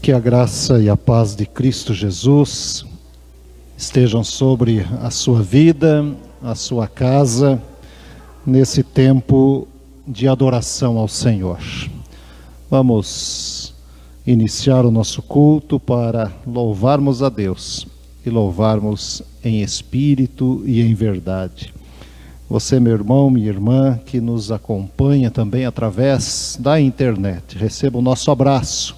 Que a graça e a paz de Cristo Jesus estejam sobre a sua vida, a sua casa, nesse tempo de adoração ao Senhor. Vamos iniciar o nosso culto para louvarmos a Deus e louvarmos em espírito e em verdade. Você, meu irmão, minha irmã, que nos acompanha também através da internet, receba o nosso abraço,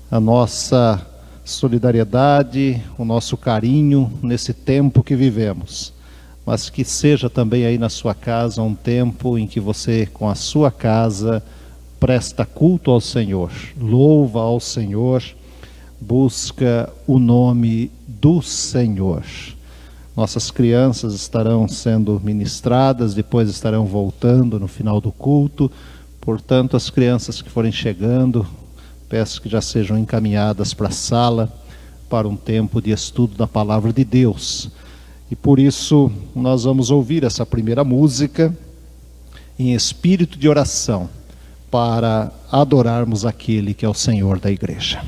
a nossa solidariedade, o nosso carinho nesse tempo que vivemos, mas que seja também aí na sua casa um tempo em que você, com a sua casa, presta culto ao Senhor, louva ao Senhor, busca o nome do Senhor. Nossas crianças estarão sendo ministradas, depois estarão voltando no final do culto, portanto as crianças que forem chegando, peço que já sejam encaminhadas para a sala, para um tempo de estudo da Palavra de Deus. E por isso nós vamos ouvir essa primeira música em espírito de oração, para adorarmos aquele que é o Senhor da igreja.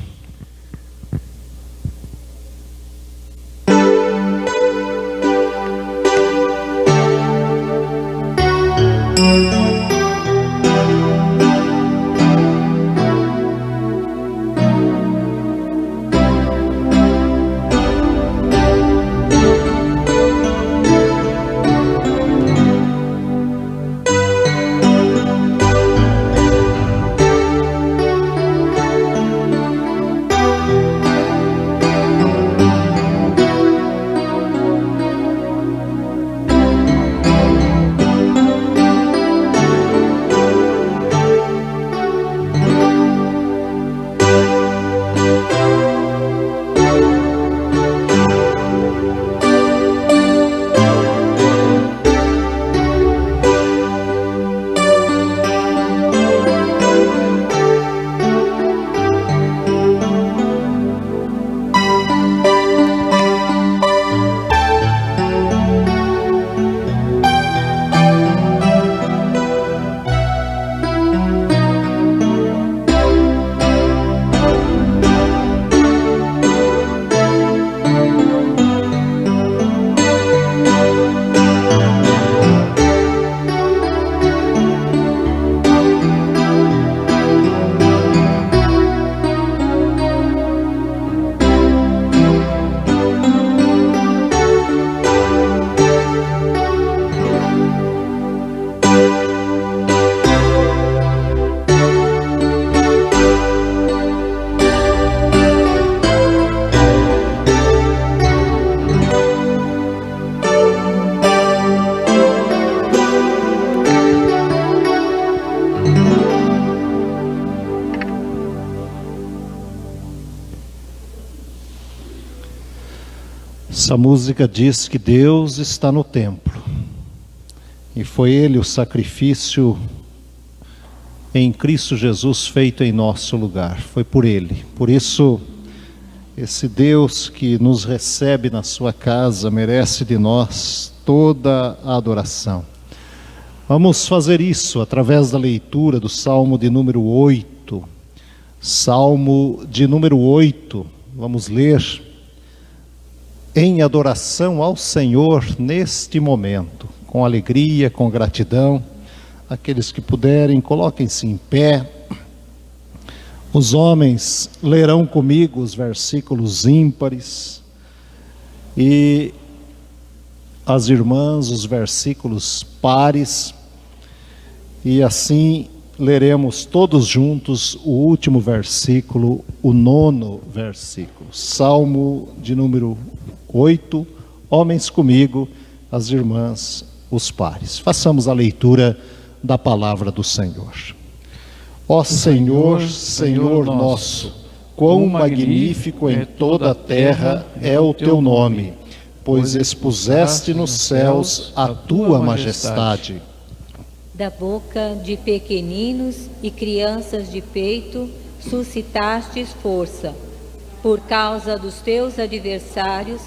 Essa música diz que Deus está no templo, e foi Ele o sacrifício em Cristo Jesus feito em nosso lugar, foi por Ele. Por isso, esse Deus que nos recebe na sua casa merece de nós toda a adoração. Vamos fazer isso através da leitura do Salmo de número 8. Salmo de número 8, vamos ler em adoração ao Senhor neste momento, com alegria, com gratidão. Aqueles que puderem, coloquem-se em pé. Os homens lerão comigo os versículos ímpares e as irmãs os versículos pares, e assim leremos todos juntos o último versículo, o 9º versículo. Salmo de número 8, homens comigo, as irmãs, os pares. Façamos a leitura da palavra do Senhor. Ó Senhor, Senhor nosso, quão magnífico em toda a terra é o teu nome, pois expuseste nos céus a tua majestade. Da boca de pequeninos e crianças de peito suscitastes força, por causa dos teus adversários,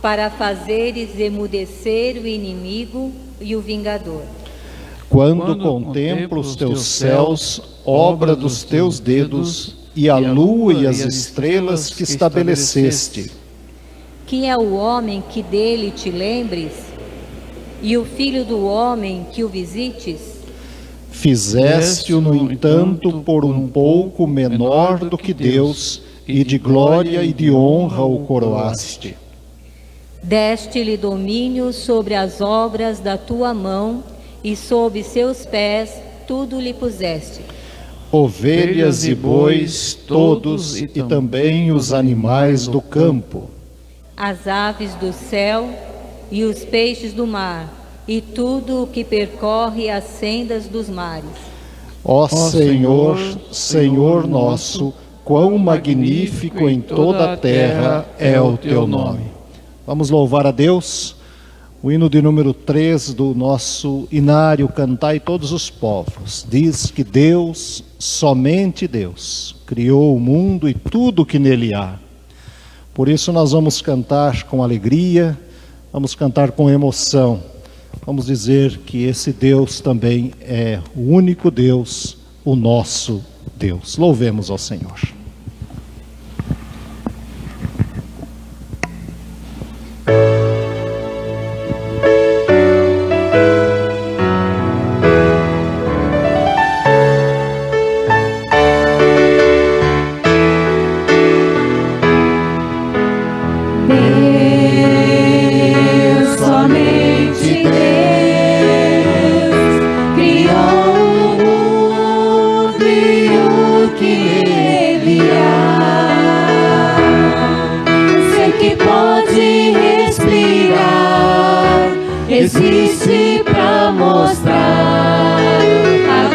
para fazeres emudecer o inimigo e o vingador. Quando contemplo os teus céus, obra dos teus dedos, e a lua e as estrelas que estabeleceste. Que é o homem que dele te lembres, e o filho do homem que o visites? Fizeste-o, no entanto, por um pouco menor do que Deus, e de glória e de honra o coroaste. Deste-lhe domínio sobre as obras da tua mão, e sob seus pés tudo lhe puseste. Ovelhas e bois, todos, e também os animais do campo. As aves do céu e os peixes do mar, e tudo o que percorre as sendas dos mares. Ó Senhor, Senhor nosso, quão magnífico em toda a terra é o teu nome. Vamos louvar a Deus. O hino de número 3 do nosso inário Cantai Todos os Povos diz que Deus, somente Deus, criou o mundo e tudo que nele há. Por isso nós vamos cantar com alegria, vamos cantar com emoção. Vamos dizer que esse Deus também é o único Deus, o nosso Deus. Louvemos ao Senhor. Existe pra mostrar a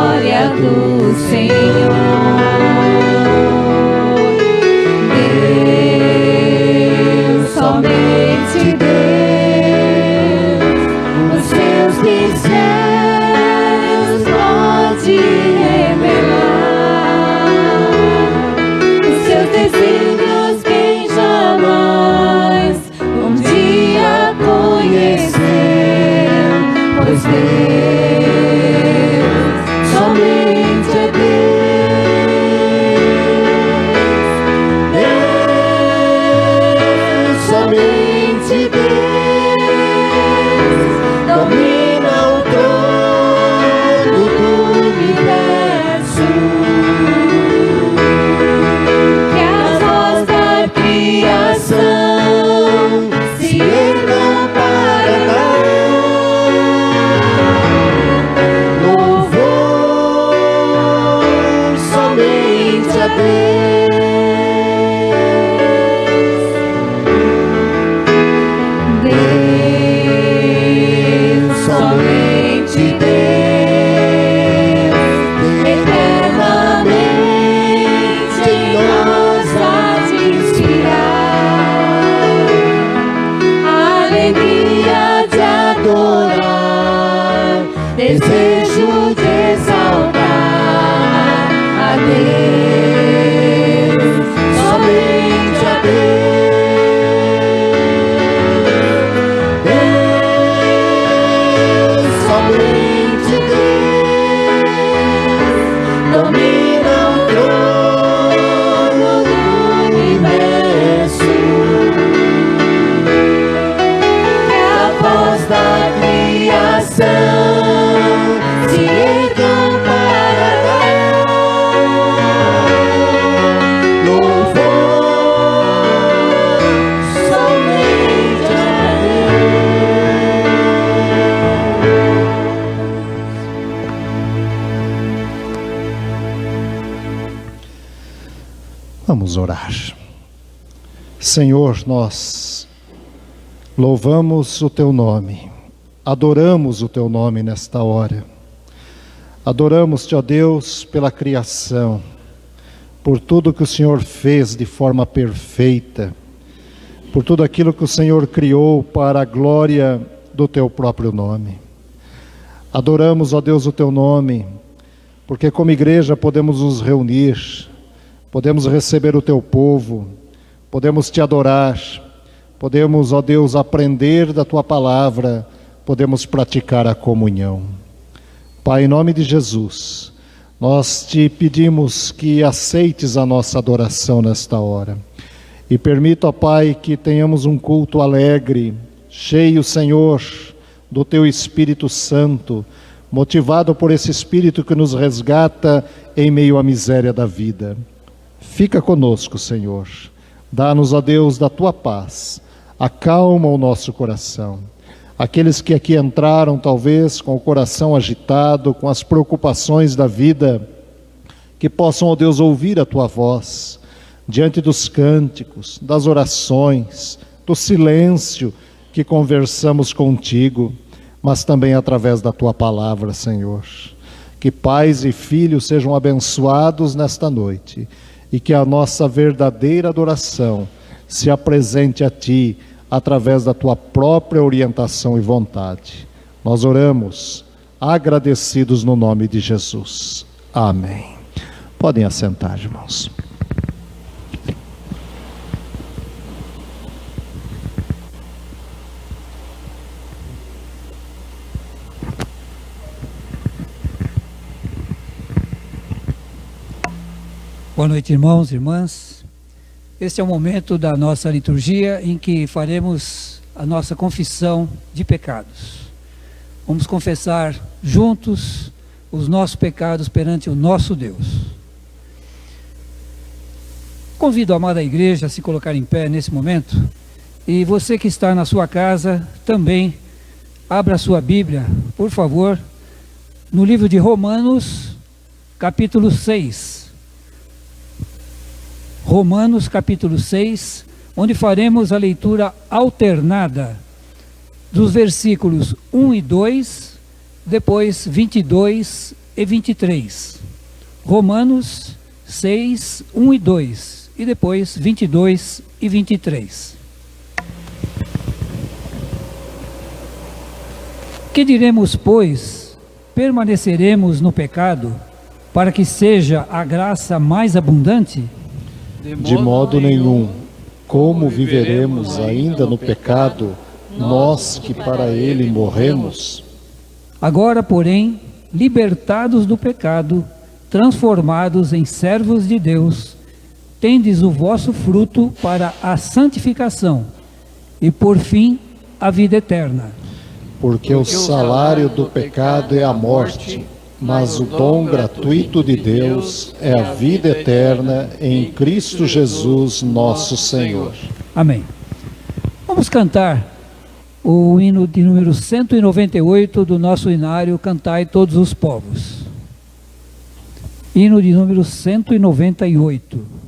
glória do Senhor. Deus, somente Deus, os seus mistérios pode revelar, os seus desígnios quem jamais um dia conheceu, pois Deus somente é Deus, somente Deus domina o trono do universo. Que a voz da criação se ergam para dar louvor somente a Deus. Deus, somente Deus, eternamente em nós há de inspirar alegria de adorar, desejo de exaltar a Deus, somente a Deus. Deus, somente Deus, domina o trono do universo. Que a voz da criação se ergam para dar louvor somente a Vamos orar. Senhor, nós louvamos o teu nome, adoramos o teu nome nesta hora. Adoramos-te, ó Deus, pela criação, por tudo que o Senhor fez de forma perfeita, por tudo aquilo que o Senhor criou para a glória do teu próprio nome. Adoramos, ó Deus, o teu nome, porque como igreja podemos nos reunir, podemos receber o teu povo, podemos te adorar, podemos, ó Deus, aprender da tua palavra, podemos praticar a comunhão. Pai, em nome de Jesus, Nós te pedimos que aceites a nossa adoração nesta hora. E permita, ó Pai, que tenhamos um culto alegre, cheio, Senhor, do Teu Espírito Santo, motivado por esse Espírito que nos resgata em meio à miséria da vida. Fica conosco, Senhor. Dá-nos, ó Deus, da Tua paz. Acalma o nosso coração. Aqueles que aqui entraram, talvez, com o coração agitado, com as preocupações da vida, que possam, ó Deus, ouvir a Tua voz, diante dos cânticos, das orações, do silêncio que conversamos contigo, mas também através da Tua palavra, Senhor. Que pais e filhos sejam abençoados nesta noite e que a nossa verdadeira adoração se apresente a Ti através da Tua própria orientação e vontade. Nós oramos agradecidos no nome de Jesus. Amém. Podem assentar, irmãos. Boa noite, irmãos e irmãs. Este é o momento da nossa liturgia em que faremos a nossa confissão de pecados. Vamos confessar juntos os nossos pecados perante o nosso Deus. Convido a amada igreja a se colocar em pé nesse momento. E você que está na sua casa também, abra a sua Bíblia, por favor, no livro de Romanos, capítulo 6. Romanos capítulo 6, onde faremos a leitura alternada dos versículos 1 e 2, depois 22 e 23. Romanos 6, 1 e 2, e depois 22 e 23. Que diremos, pois? Permaneceremos no pecado, para que seja a graça mais abundante? De modo nenhum. Como viveremos ainda no pecado, nós que para ele morremos? Agora, porém, libertados do pecado, transformados em servos de Deus, tendes o vosso fruto para a santificação e, por fim, a vida eterna. Porque o salário do pecado é a morte, mas o dom gratuito de Deus é a vida eterna em Cristo Jesus, nosso Senhor. Amém. Vamos cantar o hino de número 198 do nosso hinário Cantai Todos os Povos. Hino de número 198.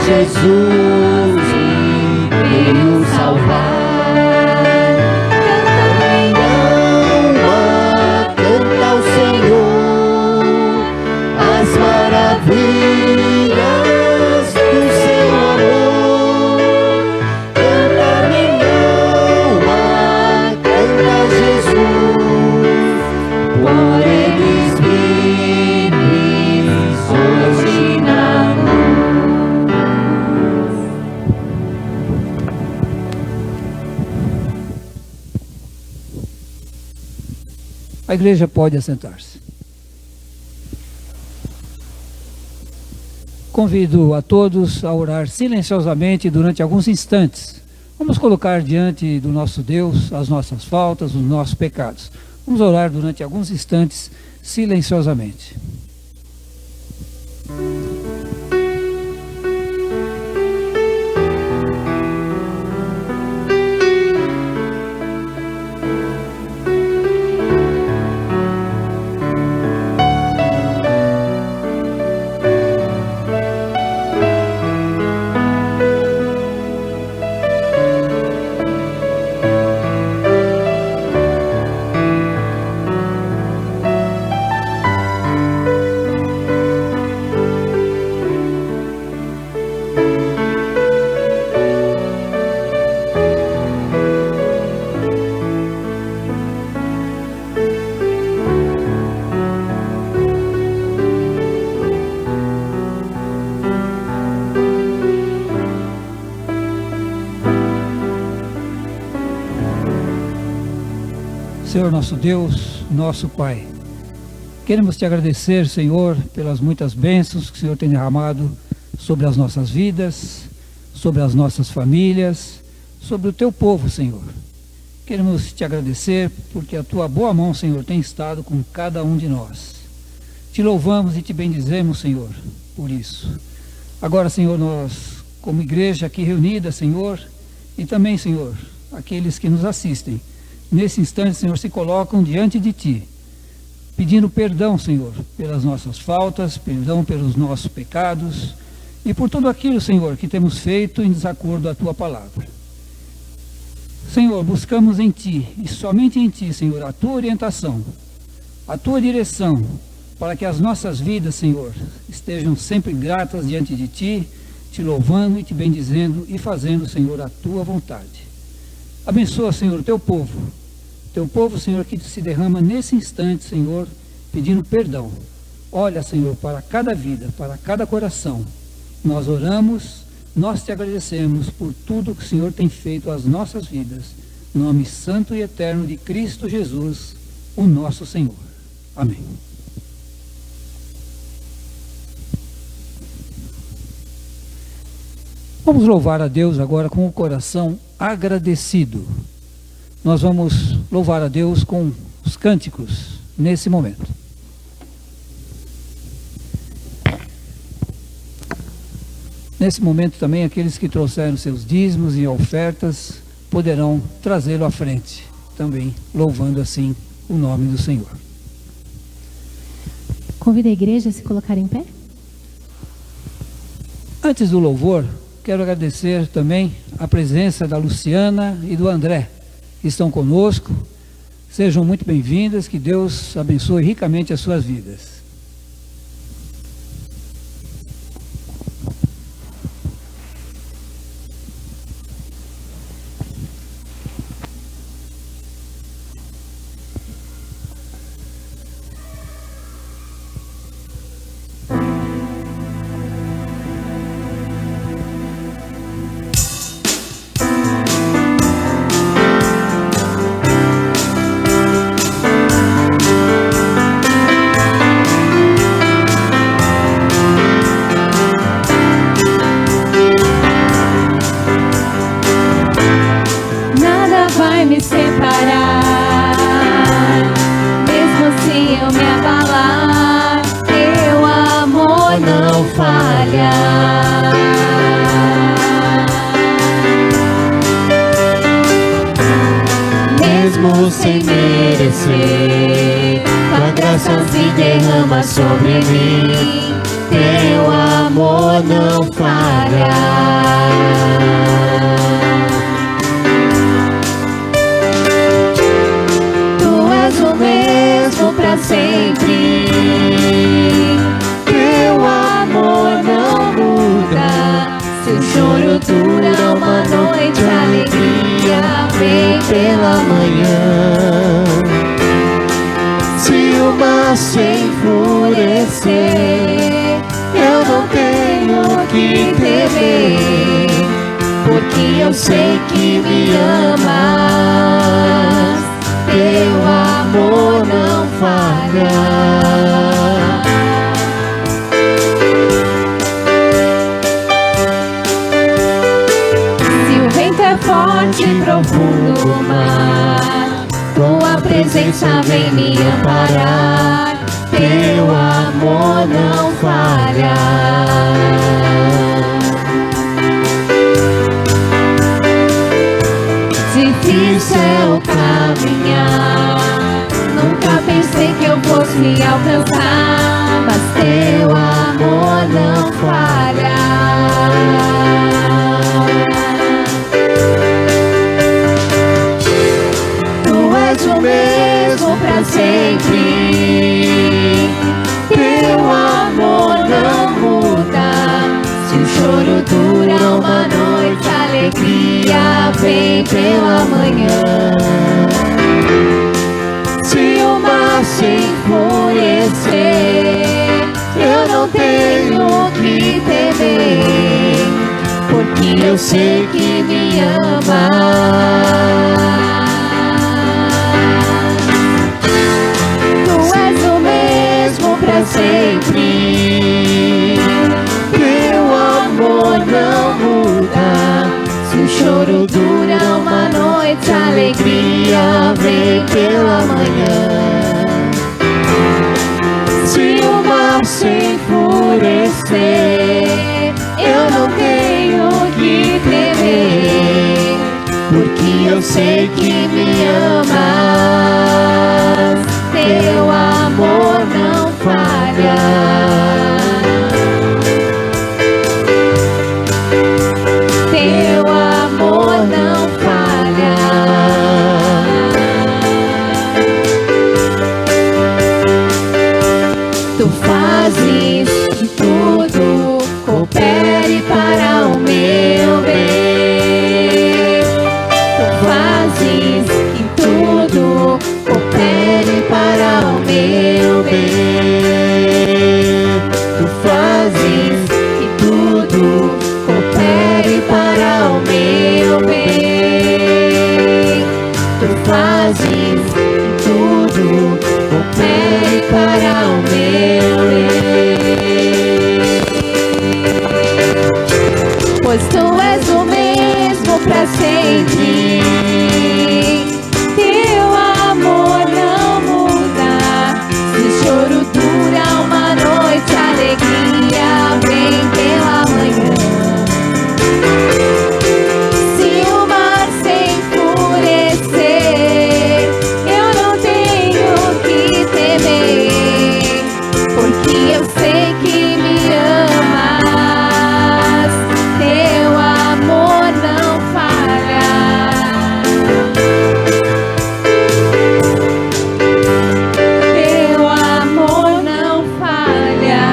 Jesus me veio salvar. Minha alma canta ao Senhor as maravilhas do seu amor. Canta minha alma, canta Jesus, por eles vives hoje na luz. A igreja pode assentar-se. Convido a todos a orar silenciosamente durante alguns instantes. Vamos colocar diante do nosso Deus as nossas faltas, os nossos pecados. Vamos orar durante alguns instantes silenciosamente. Senhor nosso Deus, nosso Pai, queremos te agradecer, Senhor, pelas muitas bênçãos que o Senhor tem derramado sobre as nossas vidas, sobre as nossas famílias, sobre o teu povo, Senhor. Queremos te agradecer porque a tua boa mão, Senhor, tem estado com cada um de nós. Te louvamos e te bendizemos, Senhor, por isso. Agora, Senhor, nós, como igreja aqui reunida, Senhor, e também, Senhor, aqueles que nos assistem, nesse instante, Senhor, se colocam diante de Ti, pedindo perdão, Senhor, pelas nossas faltas, perdão pelos nossos pecados e por tudo aquilo, Senhor, que temos feito em desacordo à Tua palavra. Senhor, buscamos em Ti e somente em Ti, Senhor, a Tua orientação, a Tua direção, para que as nossas vidas, Senhor, estejam sempre gratas diante de Ti, Te louvando e Te bendizendo e fazendo, Senhor, a Tua vontade. Abençoa, Senhor, o Teu povo, Senhor, que se derrama nesse instante, Senhor, pedindo perdão. Olha, Senhor, para cada vida, para cada coração. Nós oramos, nós Te agradecemos por tudo que o Senhor tem feito às nossas vidas. Em nome santo e eterno de Cristo Jesus, o nosso Senhor. Amém. Vamos louvar a Deus agora com o coração agradecido. Nós vamos louvar a Deus com os cânticos nesse momento. Nesse momento também aqueles que trouxeram seus dízimos e ofertas poderão trazê-lo à frente, também louvando assim o nome do Senhor. Convido a igreja a se colocar em pé. Antes do louvor, quero agradecer também a presença da Luciana e do André, que estão conosco. Sejam muito bem-vindas, que Deus abençoe ricamente as suas vidas. Sem merecer, tua graça se derrama sobre mim, teu amor não falha. pela manhã. Se o mar se enfurecer, eu não tenho que temer, porque eu sei que me amas, teu amor não falha. Se o vento é forte e profundo o mar, tua presença vem me amparar, teu amor não falha. Difícil é o caminhar, nunca pensei que eu fosse alcançar, mas teu amor não falha. Tu és o mesmo pra sempre, teu amor não muda. Se o choro dura uma noite, a alegria vem pela manhã. Se o mar se enfurecer, eu não tenho que temer, porque eu sei que me amas. Tu és o mesmo pra sempre, teu amor não muda. Se o choro dura uma noite, a alegria vem pela manhã. Se o mar se enfurecer, eu não tenho que temer, porque eu sei que me amas, teu amor não falha. Teu amor não falha. Tu fazes que tudo coopere para o meu bem. Tu fazes que tudo coopere para o meu bem. Tu fazes que tudo coopere para o meu bem. Tu fazes que tudo coopere para o meu bem. Pois tu és o mesmo pra sempre, teu amor não muda. Se o choro dura uma noite, a alegria vem pela manhã. Se o mar se enfurecer, eu não tenho que temer, porque eu sei que me amas, teu amor não falha. Teu amor não falha.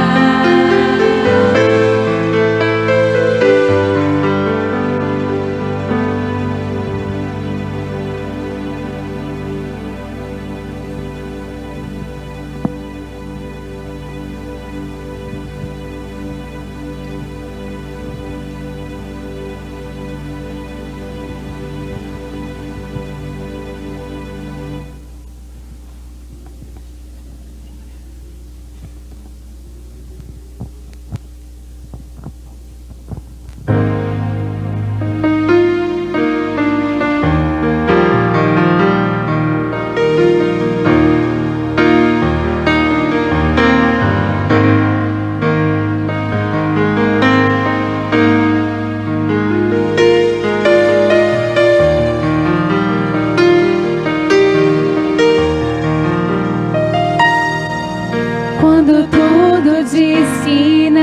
Quando tudo diz que não,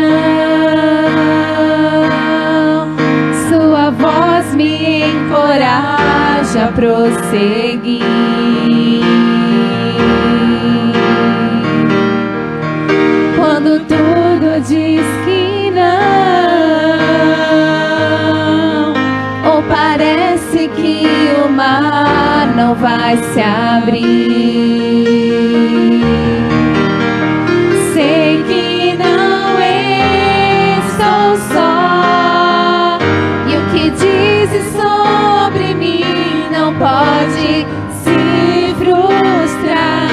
sua voz me encoraja a prosseguir. Quando tudo diz que não, ou parece que o mar não vai se abrir. Sei que não estou só, e o que dizes sobre mim não pode se frustrar.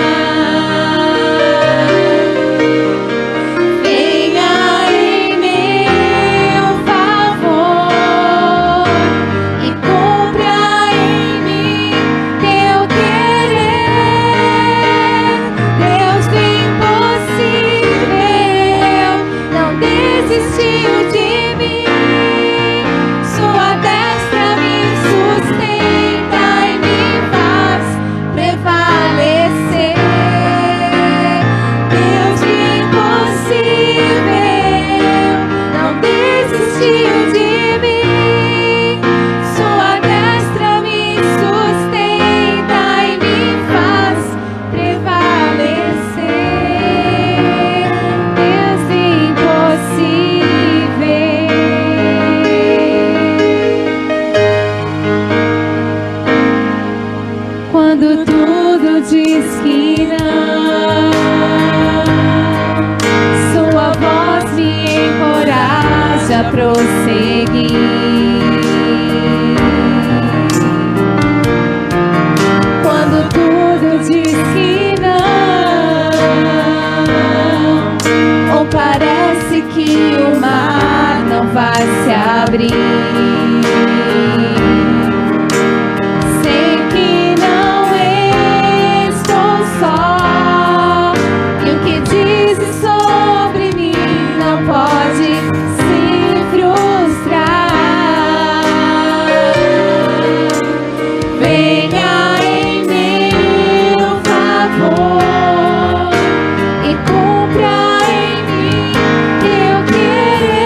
Venha em meu favor e cumpra em mim teu querer. Deus do impossível não desistiu de mim. Sua destra me sustenta e me faz prevalecer. Deus do impossível não desistiu de mim. Sua destra me sustenta e me faz prevalecer. Deus do impossível. Quando tudo diz que não, sua voz me encoraja a prosseguir. Quando tudo diz que não, ou parece que o mar não vai se abrir. Sei que não estou só, e o que dizes sobre mim não pode se frustrar. Venha em meu favor e cumpra em mim teu querer.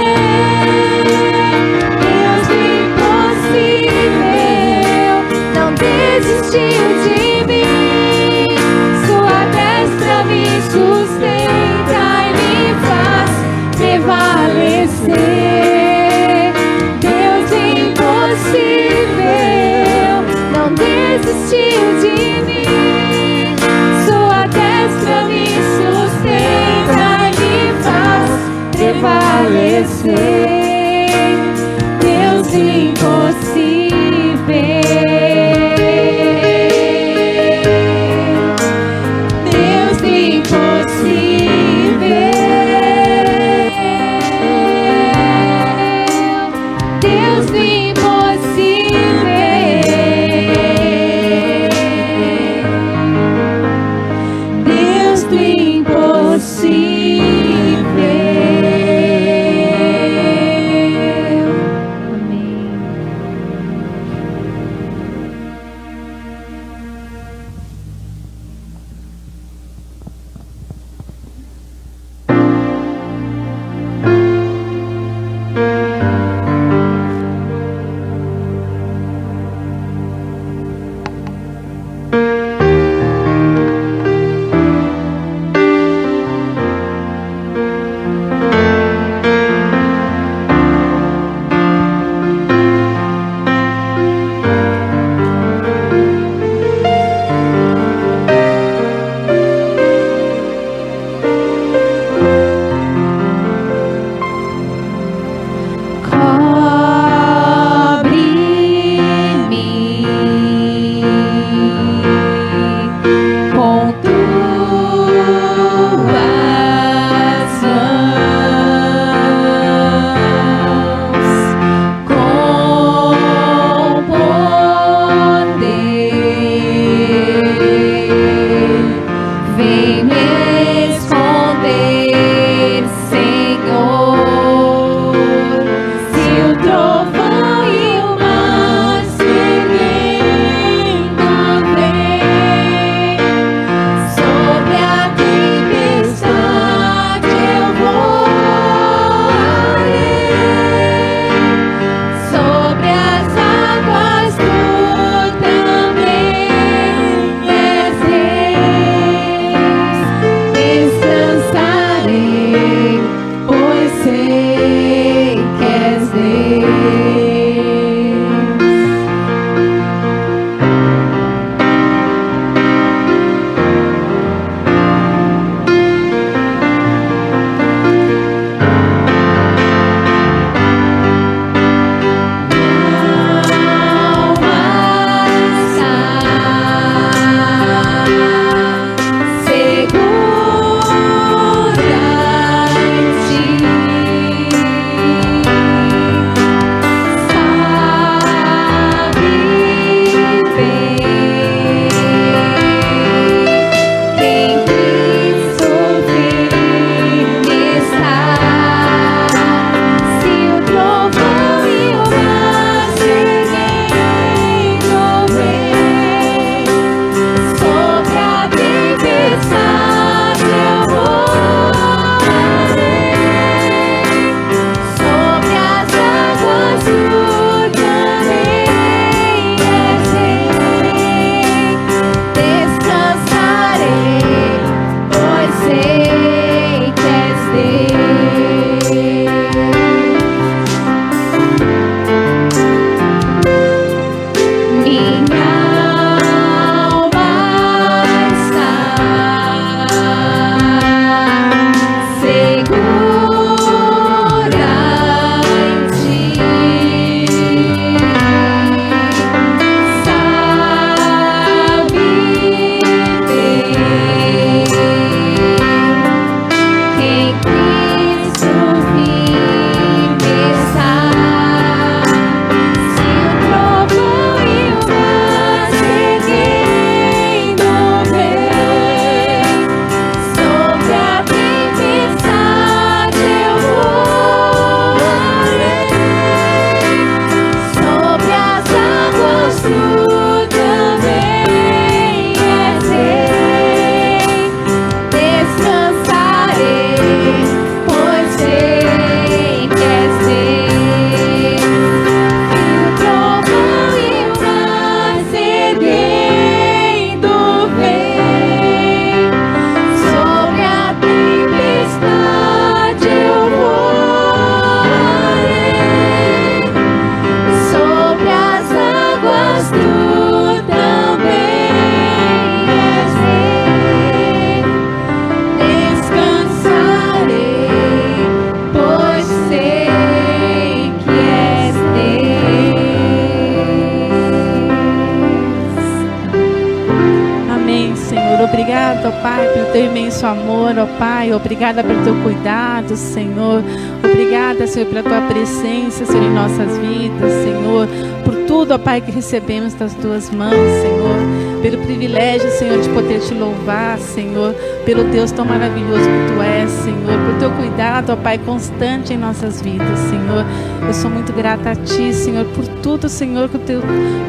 teu imenso amor, ó Pai. Obrigada pelo teu cuidado, Senhor. Obrigada, Senhor, pela tua presença, Senhor, em nossas vidas, Senhor. Por tudo, ó Pai, que recebemos das tuas mãos, Senhor. Pelo privilégio, Senhor, de poder te louvar, Senhor. Pelo Deus tão maravilhoso que tu és, Senhor. Por teu cuidado, ó Pai, constante em nossas vidas, Senhor. Eu sou muito grata a ti, Senhor, por tudo, Senhor, que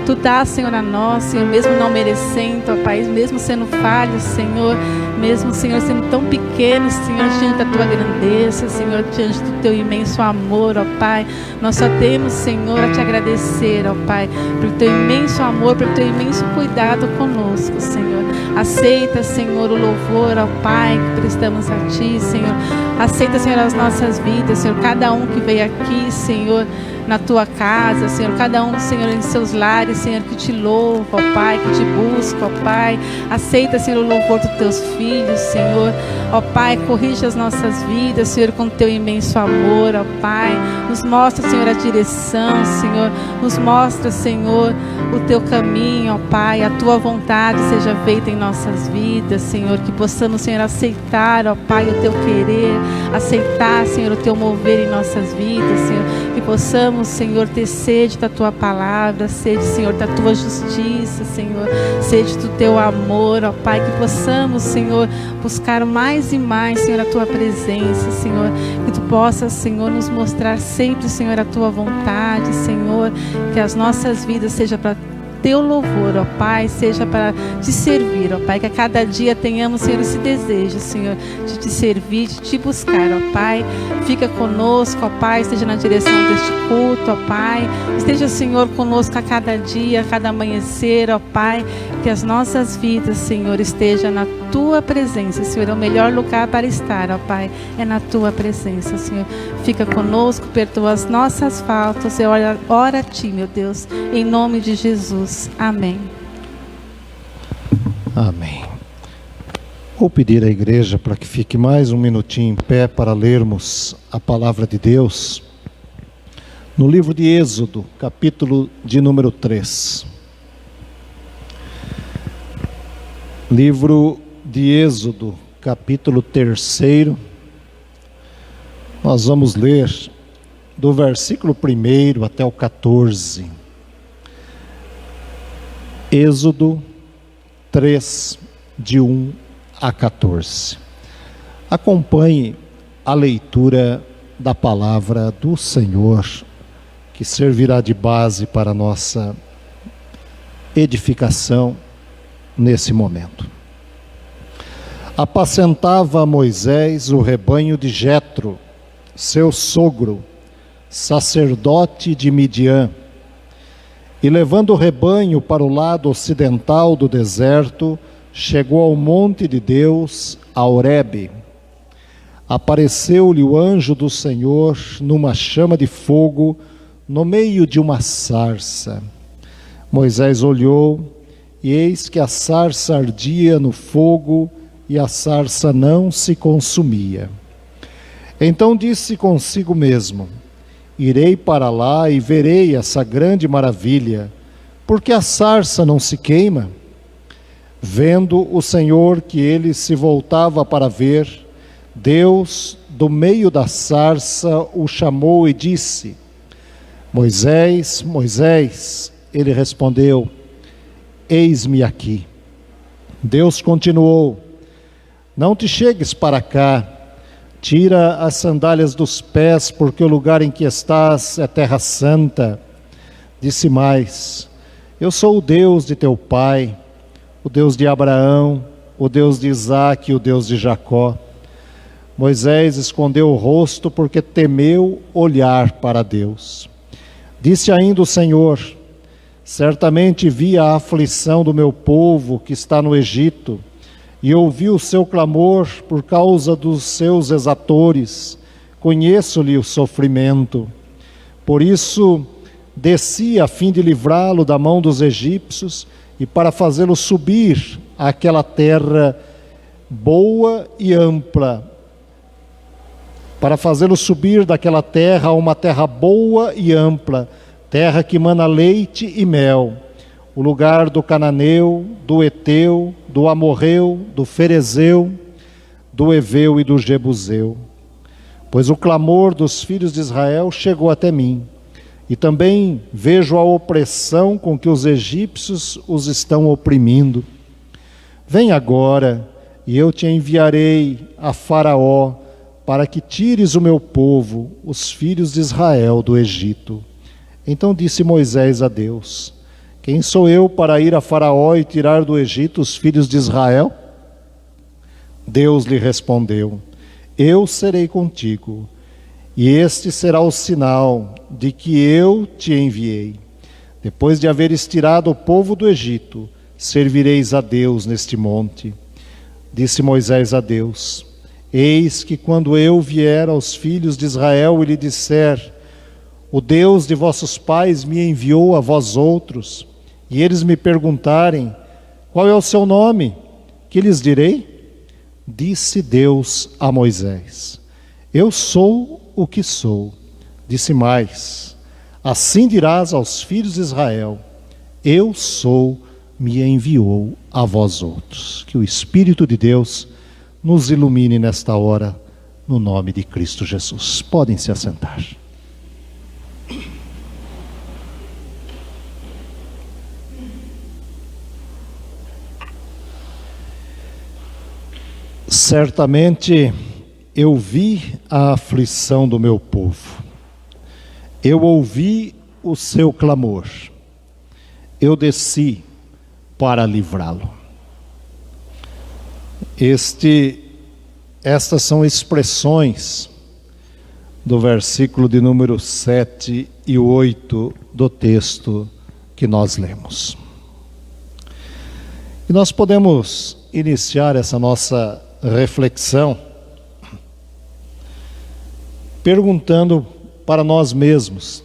tu dás, Senhor, a nós, Senhor, mesmo não merecendo, ó Pai, mesmo sendo falhos, Senhor, mesmo, Senhor, sendo tão pequenos, Senhor, diante da tua grandeza, Senhor, diante do teu imenso amor, ó Pai. Nós só temos, Senhor, a te agradecer, ó Pai, pelo teu imenso amor, pelo teu imenso cuidado conosco, Senhor. Aceita, Senhor, o louvor, ó Pai, que prestamos a ti, Senhor. Aceita, Senhor, as nossas vidas, Senhor, cada um que veio aqui, Senhor, na tua casa, Senhor, cada um, Senhor, em seus lares, Senhor, que te louva, ó Pai, que te busca, ó Pai. Aceita, Senhor, o louvor dos teus filhos, Senhor, ó Pai, corrige as nossas vidas, Senhor, com teu imenso amor, ó Pai. Nos mostra, Senhor, a direção, Senhor, nos mostra, Senhor, o teu caminho, ó Pai, a tua vontade seja feita em nossas vidas, Senhor, que possamos, Senhor, aceitar, ó Pai, o teu querer, aceitar, Senhor, o teu mover em nossas vidas, Senhor, que possamos, Senhor, ter sede da tua palavra, sede, Senhor, da tua justiça, Senhor, sede do teu amor, ó Pai, que possamos, Senhor, buscar mais e mais, Senhor, a tua presença, Senhor, que tu possas, Senhor, nos mostrar sempre, Senhor, a tua vontade, Senhor, que as nossas vidas sejam para teu louvor, ó Pai, seja para te servir, ó Pai, que a cada dia tenhamos, Senhor, esse desejo, Senhor, de te servir, de te buscar, ó Pai. Fica conosco, ó Pai, esteja na direção deste culto, ó Pai. Esteja, Senhor, conosco a cada dia, a cada amanhecer, ó Pai, que as nossas vidas, Senhor, estejam na tua presença, Senhor. É o melhor lugar para estar, ó Pai, é na tua presença, Senhor. Fica conosco, perdoa as nossas faltas e ora a ti, meu Deus, em nome de Jesus. Amém. Amém. Vou pedir à igreja para que fique mais um minutinho em pé para lermos a palavra de Deus no livro de Êxodo, capítulo de número 3. Livro de Êxodo, capítulo 3. Nós vamos ler do versículo 1 até o 14. Êxodo 3, de 1 a 14. Acompanhe a leitura da palavra do Senhor, que servirá de base para a nossa edificação nesse momento. Apacentava Moisés o rebanho de Jetro, seu sogro, sacerdote de Midian, e levando o rebanho para o lado ocidental do deserto, chegou ao monte de Deus, a Horebe. Apareceu-lhe o anjo do Senhor numa chama de fogo, no meio de uma sarça. Moisés olhou, e eis que a sarça ardia no fogo, e a sarça não se consumia. Então disse consigo mesmo: irei para lá e verei essa grande maravilha, porque a sarça não se queima. Vendo o Senhor que ele se voltava para ver, Deus, do meio da sarça, o chamou e disse: Moisés, Moisés. Ele respondeu: eis-me aqui. Deus continuou: não te chegues para cá, tira as sandálias dos pés, porque o lugar em que estás é terra santa. Disse mais: eu sou o Deus de teu pai, o Deus de Abraão, o Deus de Isaque e o Deus de Jacó. Moisés escondeu o rosto porque temeu olhar para Deus. Disse ainda o Senhor: certamente vi a aflição do meu povo que está no Egito, e ouvi o seu clamor por causa dos seus exatores. Conheço-lhe o sofrimento. Por isso desci a fim de livrá-lo da mão dos egípcios e para fazê-lo subir àquela terra boa e ampla. Para fazê-lo subir daquela terra a uma terra boa e ampla, terra que mana leite e mel, o lugar do cananeu, do eteu, do amorreu, do ferezeu, do Eveu e do Jebuseu. Pois o clamor dos filhos de Israel chegou até mim, e também vejo a opressão com que os egípcios os estão oprimindo. Vem agora, e eu te enviarei a Faraó, para que tires o meu povo, os filhos de Israel, do Egito. Então disse Moisés a Deus: quem sou eu para ir a Faraó e tirar do Egito os filhos de Israel? Deus lhe respondeu: eu serei contigo, e este será o sinal de que eu te enviei. Depois de haveres tirado o povo do Egito, servireis a Deus neste monte. Disse Moisés a Deus: eis que quando eu vier aos filhos de Israel e lhe disser: o Deus de vossos pais me enviou a vós outros, e eles me perguntarem: qual é o seu nome? Que lhes direi? Disse Deus a Moisés: eu sou o que sou. Disse mais: assim dirás aos filhos de Israel: eu sou, me enviou a vós outros. Que o Espírito de Deus nos ilumine nesta hora, no nome de Cristo Jesus. Podem se assentar. Certamente eu vi a aflição do meu povo, eu ouvi o seu clamor, eu desci para livrá-lo. Estas são expressões do versículo de número 7 e 8 do texto que nós lemos. E nós podemos iniciar essa nossa reflexão perguntando para nós mesmos: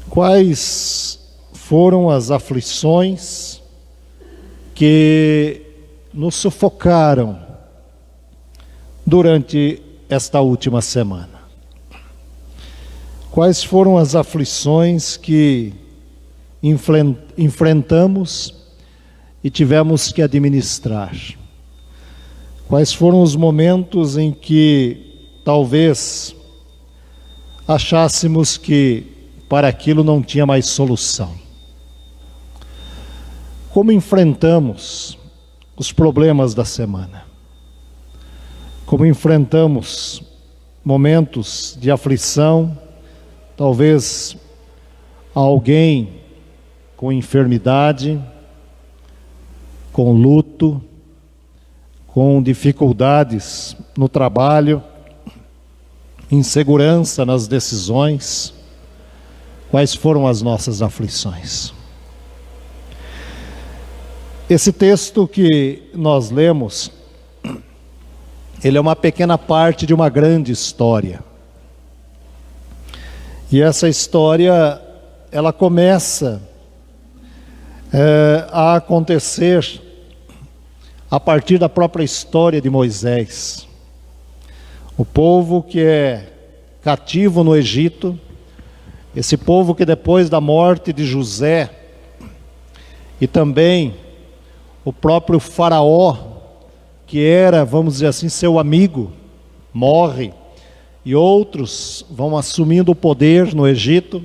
quais foram as aflições que nos sufocaram durante esta última semana? Quais foram as aflições que enfrentamos e tivemos que administrar? Quais foram os momentos em que talvez achássemos que para aquilo não tinha mais solução? Como enfrentamos os problemas da semana? Como enfrentamos momentos de aflição, talvez alguém com enfermidade, com luto, com dificuldades no trabalho, insegurança nas decisões? Quais foram as nossas aflições? Esse texto que nós lemos, ele é uma pequena parte de uma grande história. E essa história, ela começa a acontecer a partir da própria história de Moisés. O povo que é cativo no Egito, esse povo que depois da morte de José, e também o próprio Faraó, que era, vamos dizer assim, seu amigo, morre, e outros vão assumindo o poder no Egito,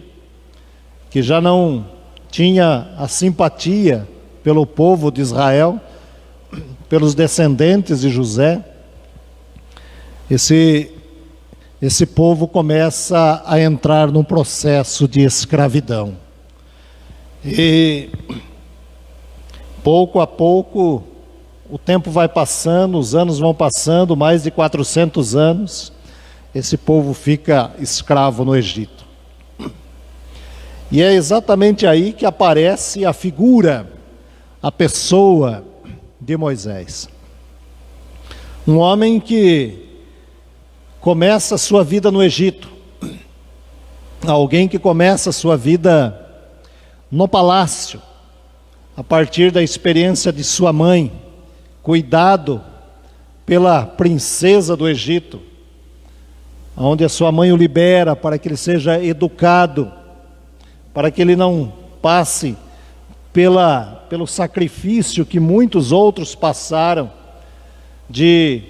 que já não tinha a simpatia pelo povo de Israel, pelos descendentes de José. Esse povo começa a entrar num processo de escravidão. E pouco a pouco o tempo vai passando, os anos vão passando, mais de 400 anos, esse povo fica escravo no Egito. E é exatamente aí que aparece a figura, a pessoa de Moisés. Um homem que começa a sua vida no Egito, alguém que começa a sua vida no palácio, a partir da experiência de sua mãe, cuidado pela princesa do Egito, onde a sua mãe o libera para que ele seja educado, para que ele não passe pelo sacrifício que muitos outros passaram, de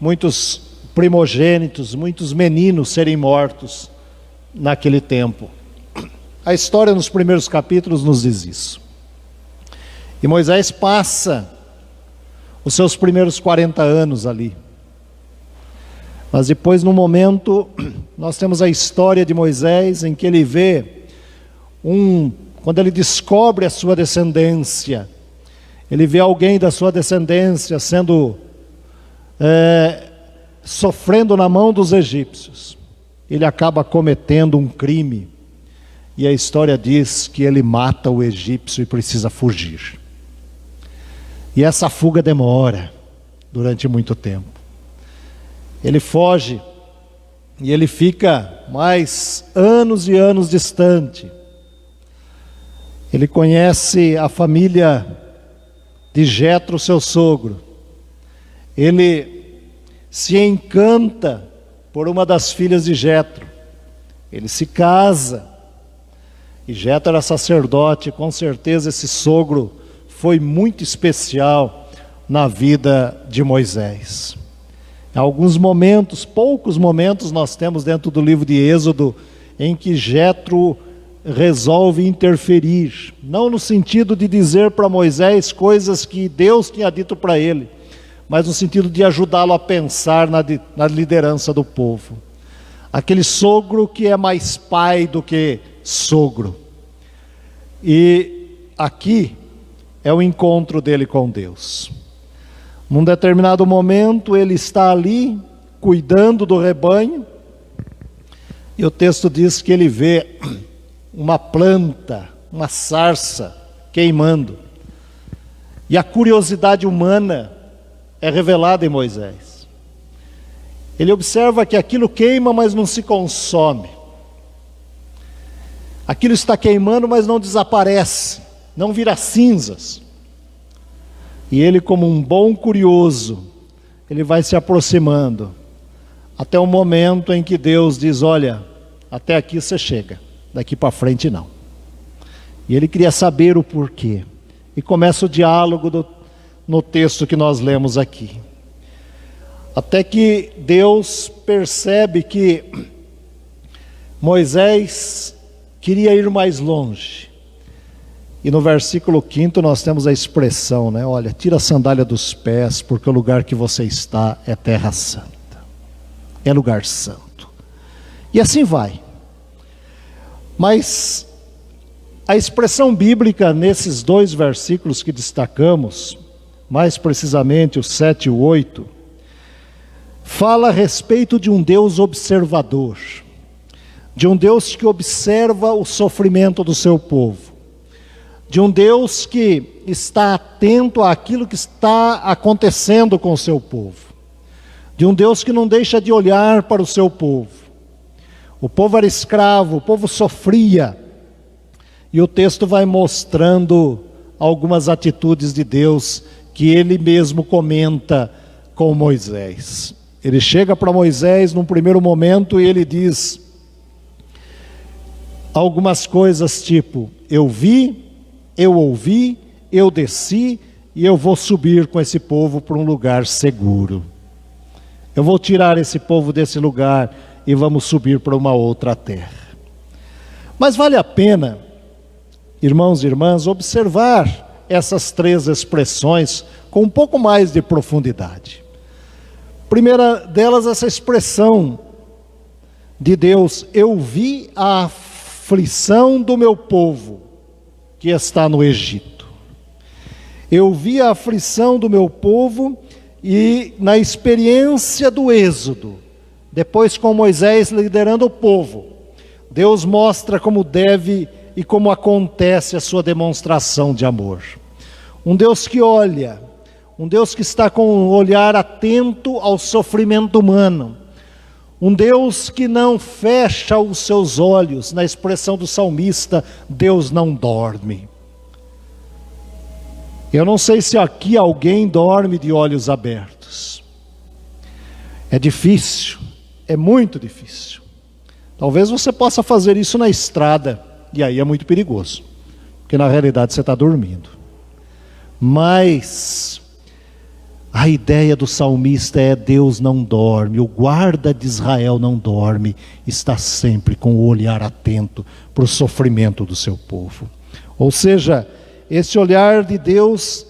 muitos primogênitos, muitos meninos serem mortos naquele tempo. A história nos primeiros capítulos nos diz isso. E Moisés passa os seus primeiros 40 anos ali. Mas depois, num momento, nós temos a história de Moisés em que ele vê quando ele descobre a sua descendência, ele vê alguém da sua descendência sendo sofrendo na mão dos egípcios. Ele acaba cometendo um crime, e a história diz que ele mata o egípcio e precisa fugir. E essa fuga demora durante muito tempo. Ele foge e ele fica mais anos e anos distante. Ele conhece a família de Jetro, seu sogro. Ele se encanta por uma das filhas de Jetro. Ele se casa. E Jetro era sacerdote. Com certeza esse sogro foi muito especial na vida de Moisés. Alguns momentos, poucos momentos nós temos dentro do livro de Êxodo em que Jetro resolve interferir, não no sentido de dizer para Moisés coisas que Deus tinha dito para ele, mas no sentido de ajudá-lo a pensar na liderança do povo. Aquele sogro que é mais pai do que sogro. E aqui é o encontro dele com Deus. Num determinado momento ele está ali cuidando do rebanho, e o texto diz que ele vê uma planta, uma sarça queimando, e a curiosidade humana é revelada em Moisés. Ele observa que aquilo queima, mas não se consome. Aquilo está queimando, mas não desaparece, não vira cinzas. E ele, como um bom curioso, ele vai se aproximando, até o momento em que Deus diz: olha, até aqui você chega, daqui para frente não. E ele queria saber o porquê. E começa o diálogo no texto que nós lemos aqui. Até que Deus percebe que Moisés queria ir mais longe. E no versículo 5 nós temos a expressão, né? Olha, tira a sandália dos pés, porque o lugar que você está é terra santa. É lugar santo. E assim vai. Mas a expressão bíblica nesses dois versículos que destacamos, mais precisamente o 7 e o 8, fala a respeito de um Deus observador, de um Deus que observa o sofrimento do seu povo, de um Deus que está atento àquilo que está acontecendo com o seu povo, de um Deus que não deixa de olhar para o seu povo. O povo era escravo, o povo sofria, e o texto vai mostrando algumas atitudes de Deus que ele mesmo comenta com Moisés. Ele chega para Moisés num primeiro momento e ele diz algumas coisas tipo: eu vi, eu ouvi, eu desci e eu vou subir com esse povo para um lugar seguro. Eu vou tirar esse povo desse lugar e vamos subir para uma outra terra. Mas vale a pena, irmãos e irmãs, observar essas três expressões com um pouco mais de profundidade. Primeira delas, essa expressão de Deus: eu vi a aflição do meu povo que está no Egito. Eu vi a aflição do meu povo, e na experiência do Êxodo, depois com Moisés liderando o povo, Deus mostra como deve e como acontece a sua demonstração de amor. Um Deus que olha, um Deus que está com um olhar atento ao sofrimento humano, um Deus que não fecha os seus olhos. Na expressão do salmista, Deus não dorme. Eu não sei se aqui alguém dorme de olhos abertos. É difícil, é muito difícil. Talvez você possa fazer isso na estrada, e aí é muito perigoso, porque na realidade você está dormindo. Mas A ideia do salmista é: Deus não dorme, o guarda de Israel não dorme, está sempre com o olhar atento para o sofrimento do seu povo. Ou seja, esse olhar de Deus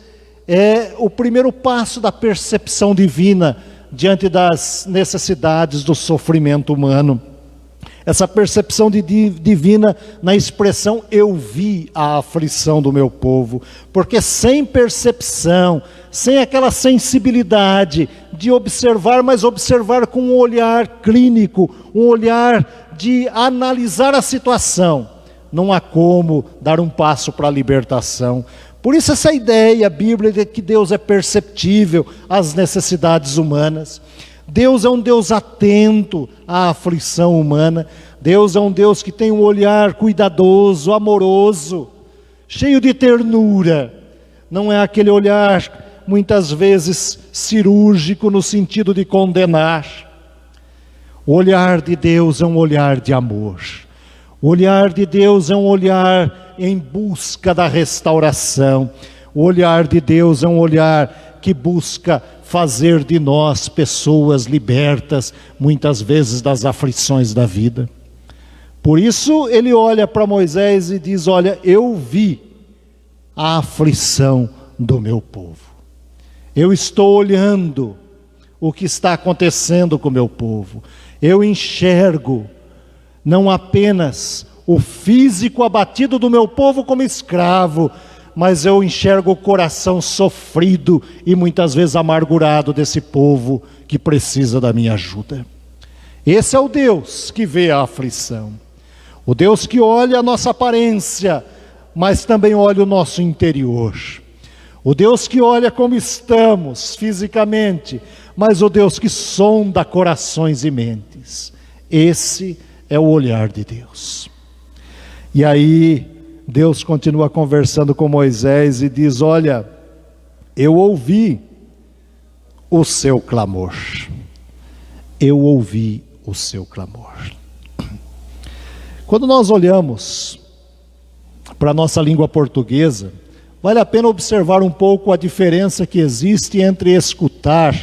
é o primeiro passo da percepção divina diante das necessidades do sofrimento humano. Essa percepção divina na expressão "eu vi a aflição do meu povo", porque sem percepção, sem aquela sensibilidade de observar, mas observar com um olhar clínico, um olhar de analisar a situação, não há como dar um passo para a libertação. Por isso essa ideia bíblica de que Deus é perceptível às necessidades humanas. Deus é um Deus atento à aflição humana. Deus é um Deus que tem um olhar cuidadoso, amoroso, cheio de ternura. Não é aquele olhar, muitas vezes, cirúrgico no sentido de condenar. O olhar de Deus é um olhar de amor. O olhar de Deus é um olhar em busca da restauração. O olhar de Deus é um olhar que busca fazer de nós pessoas libertas, muitas vezes das aflições da vida. Por isso ele olha para Moisés e diz: olha, eu vi a aflição do meu povo. Eu estou olhando o que está acontecendo com o meu povo. Eu enxergo não apenas o físico abatido do meu povo como escravo, mas eu enxergo o coração sofrido e muitas vezes amargurado desse povo que precisa da minha ajuda. Esse é o Deus que vê a aflição. O Deus que olha a nossa aparência, mas também olha o nosso interior. O Deus que olha como estamos fisicamente, mas o Deus que sonda corações e mentes. Esse é o olhar de Deus. E aí Deus continua conversando com Moisés e diz: olha, eu ouvi o seu clamor. Eu ouvi o seu clamor. Quando nós olhamos para a nossa língua portuguesa, vale a pena observar um pouco a diferença que existe entre escutar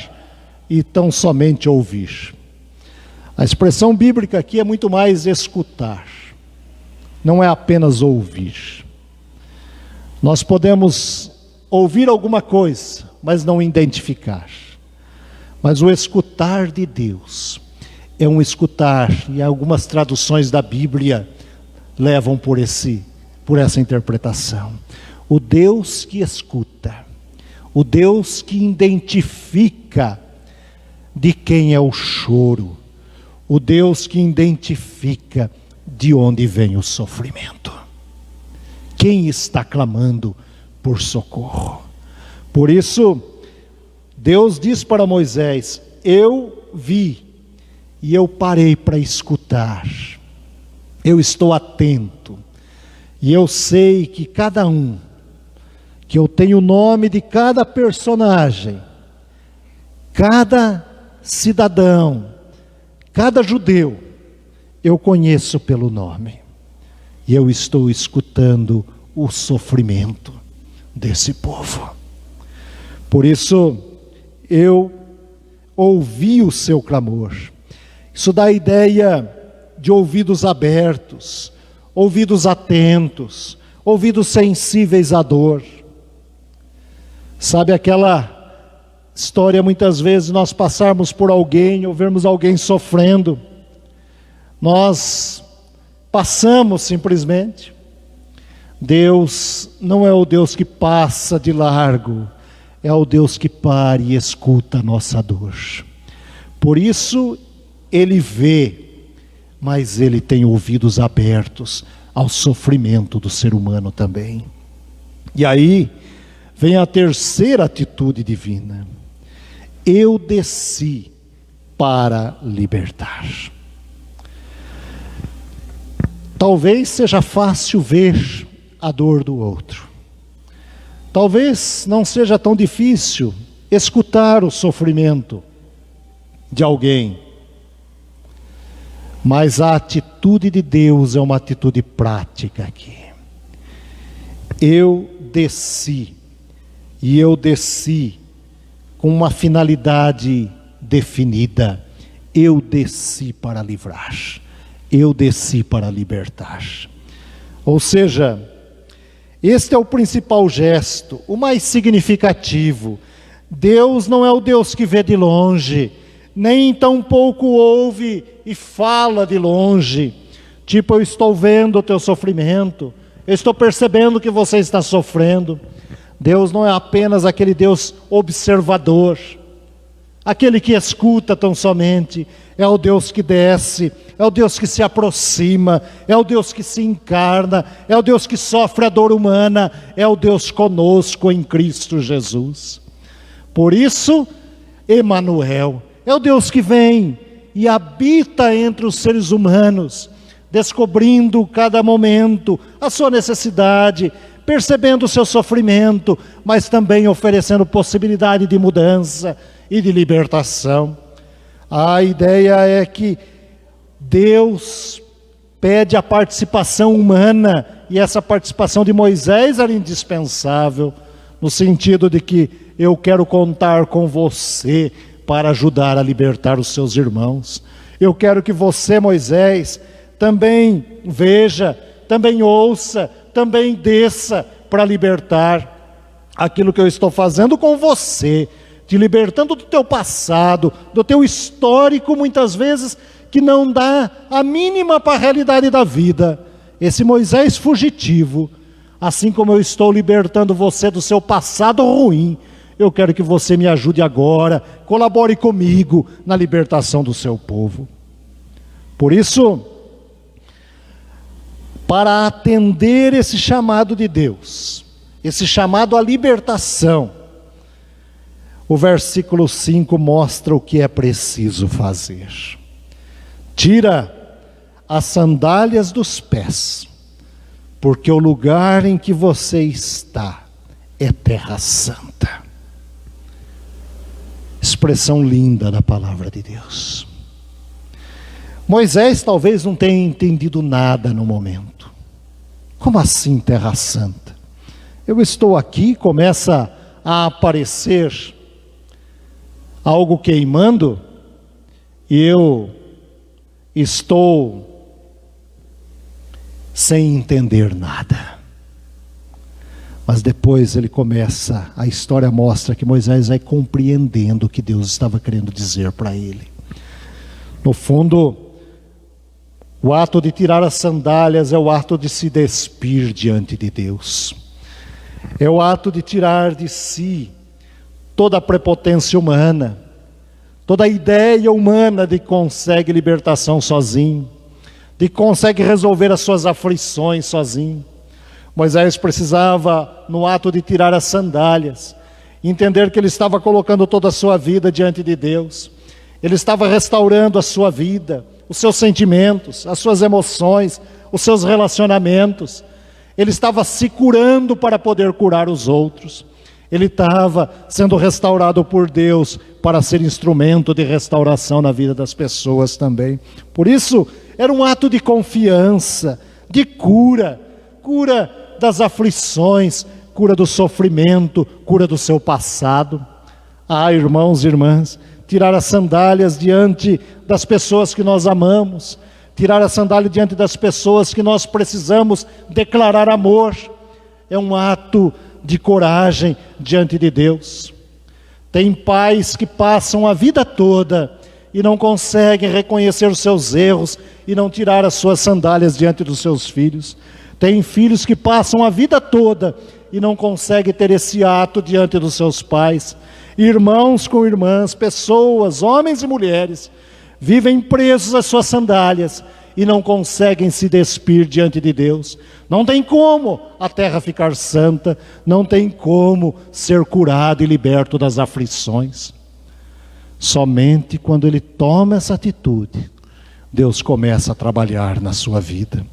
e tão somente ouvir. A expressão bíblica aqui é muito mais escutar. Não é apenas ouvir. Nós podemos ouvir alguma coisa, mas não identificar. Mas o escutar de Deus é um escutar, e algumas traduções da Bíblia levam por essa interpretação. O Deus que escuta, o Deus que identifica de quem é o choro, o Deus que identifica de onde vem o sofrimento. Quem está clamando por socorro? Por isso, Deus diz para Moisés: eu vi e eu parei para escutar. Eu estou atento e eu sei que cada um, que eu tenho o nome de cada personagem, cada cidadão, cada judeu, eu conheço pelo nome. E eu estou escutando o sofrimento desse povo. Por isso, eu ouvi o seu clamor. Isso dá a ideia de ouvidos abertos, ouvidos atentos, ouvidos sensíveis à dor. Sabe aquela história, muitas vezes nós passarmos por alguém, ou vermos alguém sofrendo, nós passamos simplesmente. Deus não é o Deus que passa de largo, é o Deus que para e escuta a nossa dor. Por isso Ele vê, mas Ele tem ouvidos abertos ao sofrimento do ser humano também. E aí vem a terceira atitude divina: eu desci para libertar. Talvez seja fácil ver a dor do outro. Talvez não seja tão difícil escutar o sofrimento de alguém. Mas a atitude de Deus é uma atitude prática aqui. Eu desci, e eu desci com uma finalidade definida. Eu desci para livrar, eu desci para libertar. Ou seja, este é o principal gesto, o mais significativo. Deus não é o Deus que vê de longe, nem tão pouco ouve e fala de longe. Tipo, eu estou vendo o teu sofrimento, eu estou percebendo que você está sofrendo. Deus não é apenas aquele Deus observador, aquele que escuta tão somente. É o Deus que desce, é o Deus que se aproxima, é o Deus que se encarna, é o Deus que sofre a dor humana, é o Deus conosco em Cristo Jesus. Por isso, Emanuel é o Deus que vem e habita entre os seres humanos, descobrindo cada momento a sua necessidade, percebendo o seu sofrimento, mas também oferecendo possibilidade de mudança e de libertação. A ideia é que Deus pede a participação humana, e essa participação de Moisés era indispensável, no sentido de que eu quero contar com você para ajudar a libertar os seus irmãos. Eu quero que você, Moisés, também veja, também ouça, também desça para libertar aquilo que eu estou fazendo com você, te libertando do teu passado, do teu histórico, muitas vezes, que não dá a mínima para a realidade da vida. Esse Moisés fugitivo, assim como eu estou libertando você do seu passado ruim, eu quero que você me ajude agora, colabore comigo na libertação do seu povo. Por isso, para atender esse chamado de Deus, esse chamado à libertação, o versículo 5 mostra o que é preciso fazer. Tira as sandálias dos pés, porque o lugar em que você está é terra santa. Expressão linda da palavra de Deus. Moisés talvez não tenha entendido nada no momento. Como assim terra santa? Eu estou aqui, começa a aparecer algo queimando, e eu estou sem entender nada. Mas depois ele começa, a história mostra que Moisés vai compreendendo o que Deus estava querendo dizer para ele. No fundo, o ato de tirar as sandálias é o ato de se despir diante de Deus. É o ato de tirar de si toda a prepotência humana, toda a ideia humana de que consegue libertação sozinho, de que consegue resolver as suas aflições sozinho. Moisés precisava, no ato de tirar as sandálias, entender que ele estava colocando toda a sua vida diante de Deus. Ele estava restaurando a sua vida, os seus sentimentos, as suas emoções, os seus relacionamentos. Ele estava se curando para poder curar os outros. Ele estava sendo restaurado por Deus para ser instrumento de restauração na vida das pessoas também. Por isso, era um ato de confiança, de cura, cura das aflições, cura do sofrimento, cura do seu passado. Ah, irmãos e irmãs, tirar as sandálias diante das pessoas que nós amamos, tirar a sandália diante das pessoas que nós precisamos declarar amor, é um ato de coragem diante de Deus. Tem pais que passam a vida toda e não conseguem reconhecer os seus erros e não tirar as suas sandálias diante dos seus filhos. Tem filhos que passam a vida toda e não conseguem ter esse ato diante dos seus pais. Irmãos com irmãs, pessoas, homens e mulheres, vivem presos às suas sandálias e não conseguem se despir diante de Deus. Não tem como a terra ficar santa, não tem como ser curado e liberto das aflições. Somente quando ele toma essa atitude, Deus começa a trabalhar na sua vida.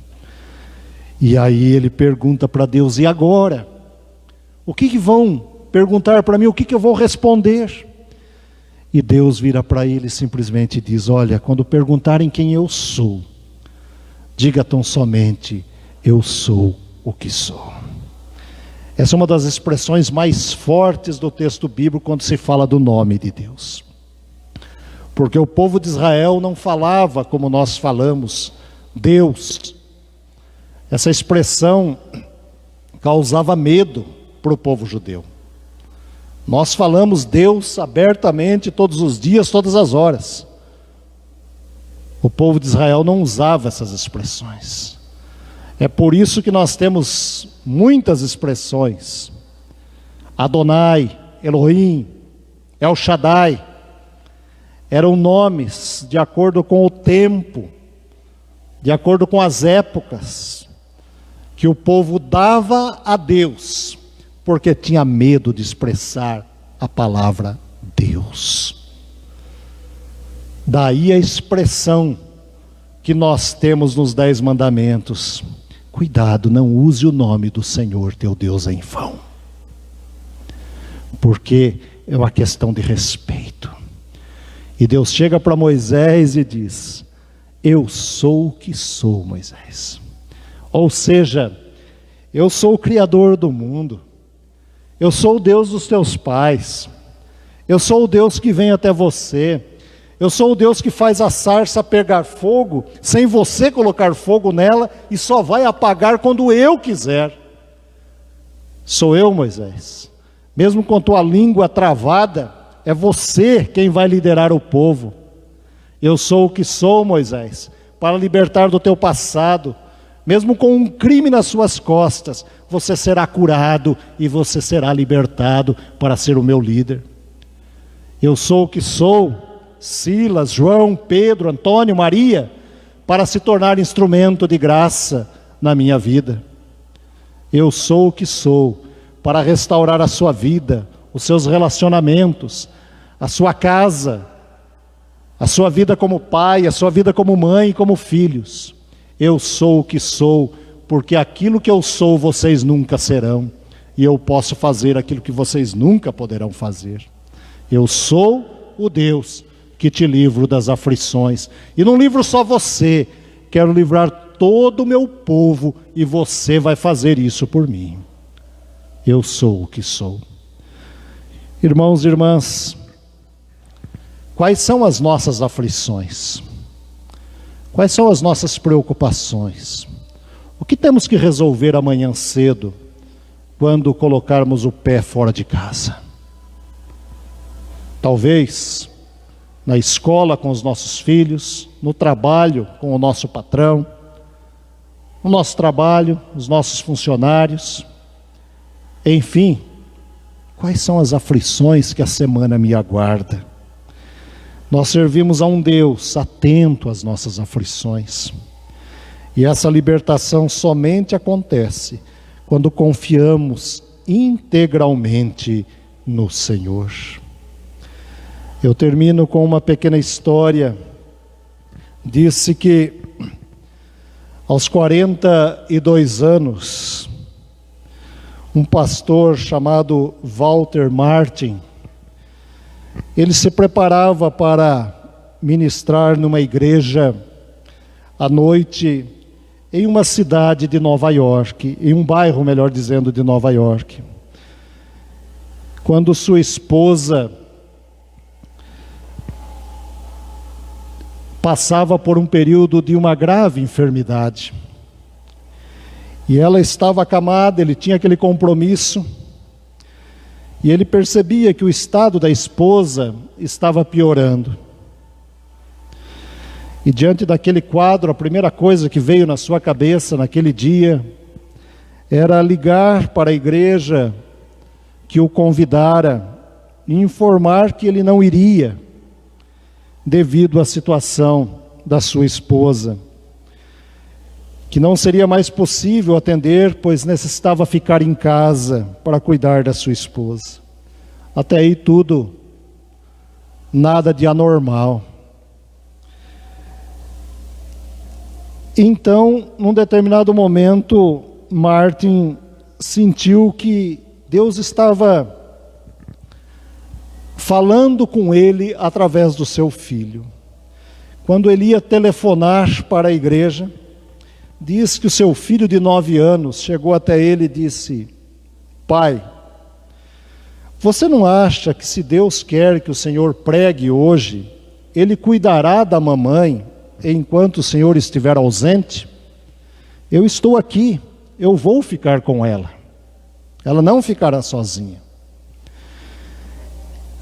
E aí ele pergunta para Deus: e agora? O que vão perguntar para mim? O que eu vou responder? E Deus vira para ele e simplesmente diz: olha, quando perguntarem quem eu sou, diga tão somente: eu sou o que sou. Essa é uma das expressões mais fortes do texto bíblico quando se fala do nome de Deus. Porque o povo de Israel não falava como nós falamos, Deus. Essa expressão causava medo para o povo judeu. Nós falamos Deus abertamente todos os dias, todas as horas. O povo de Israel não usava essas expressões. É por isso que nós temos muitas expressões. Adonai, Elohim, El Shaddai. Eram nomes de acordo com o tempo, de acordo com as épocas, que o povo dava a Deus, porque tinha medo de expressar a palavra Deus. Daí a expressão que nós temos nos 10 mandamentos: cuidado, não use o nome do Senhor teu Deus em vão, porque é uma questão de respeito. E Deus chega para Moisés e diz: eu sou o que sou, Moisés. Ou seja, eu sou o Criador do mundo. Eu sou o Deus dos teus pais. Eu sou o Deus que vem até você. Eu sou o Deus que faz a sarça pegar fogo, sem você colocar fogo nela, e só vai apagar quando eu quiser. Sou eu, Moisés. Mesmo com tua língua travada, é você quem vai liderar o povo. Eu sou o que sou, Moisés, para libertar do teu passado. Mesmo com um crime nas suas costas, você será curado e você será libertado para ser o meu líder. Eu sou o que sou, Silas, João, Pedro, Antônio, Maria, para se tornar instrumento de graça na minha vida. Eu sou o que sou, para restaurar a sua vida, os seus relacionamentos, a sua casa, a sua vida como pai, a sua vida como mãe e como filhos. Eu sou o que sou, porque aquilo que eu sou vocês nunca serão, e eu posso fazer aquilo que vocês nunca poderão fazer. Eu sou o Deus que te livro das aflições, e não livro só você, quero livrar todo o meu povo, e você vai fazer isso por mim. Eu sou o que sou. Irmãos e irmãs, quais são as nossas aflições? Quais são as nossas preocupações? O que temos que resolver amanhã cedo, quando colocarmos o pé fora de casa? Talvez na escola com os nossos filhos, no trabalho com o nosso patrão, no nosso trabalho, os nossos funcionários. Enfim, quais são as aflições que a semana me aguarda? Nós servimos a um Deus atento às nossas aflições. E essa libertação somente acontece quando confiamos integralmente no Senhor. Eu termino com uma pequena história. Disse que aos 42 anos, um pastor chamado Walter Martin, ele se preparava para ministrar numa igreja à noite em uma cidade de Nova York, em um bairro, melhor dizendo, de Nova York. Quando sua esposa passava por um período de uma grave enfermidade. E ela estava acamada, ele tinha aquele compromisso. E ele percebia que o estado da esposa estava piorando. E diante daquele quadro, a primeira coisa que veio na sua cabeça naquele dia era ligar para a igreja que o convidara e informar que ele não iria, devido à situação da sua esposa, que não seria mais possível atender, pois necessitava ficar em casa para cuidar da sua esposa. Até aí tudo, nada de anormal. Então, num determinado momento, Martin sentiu que Deus estava falando com ele através do seu filho. Quando ele ia telefonar para a igreja, diz que o seu filho de 9 anos chegou até ele e disse: Pai, você não acha que se Deus quer que o Senhor pregue hoje, Ele cuidará da mamãe enquanto o Senhor estiver ausente? Eu estou aqui, eu vou ficar com ela. Ela não ficará sozinha.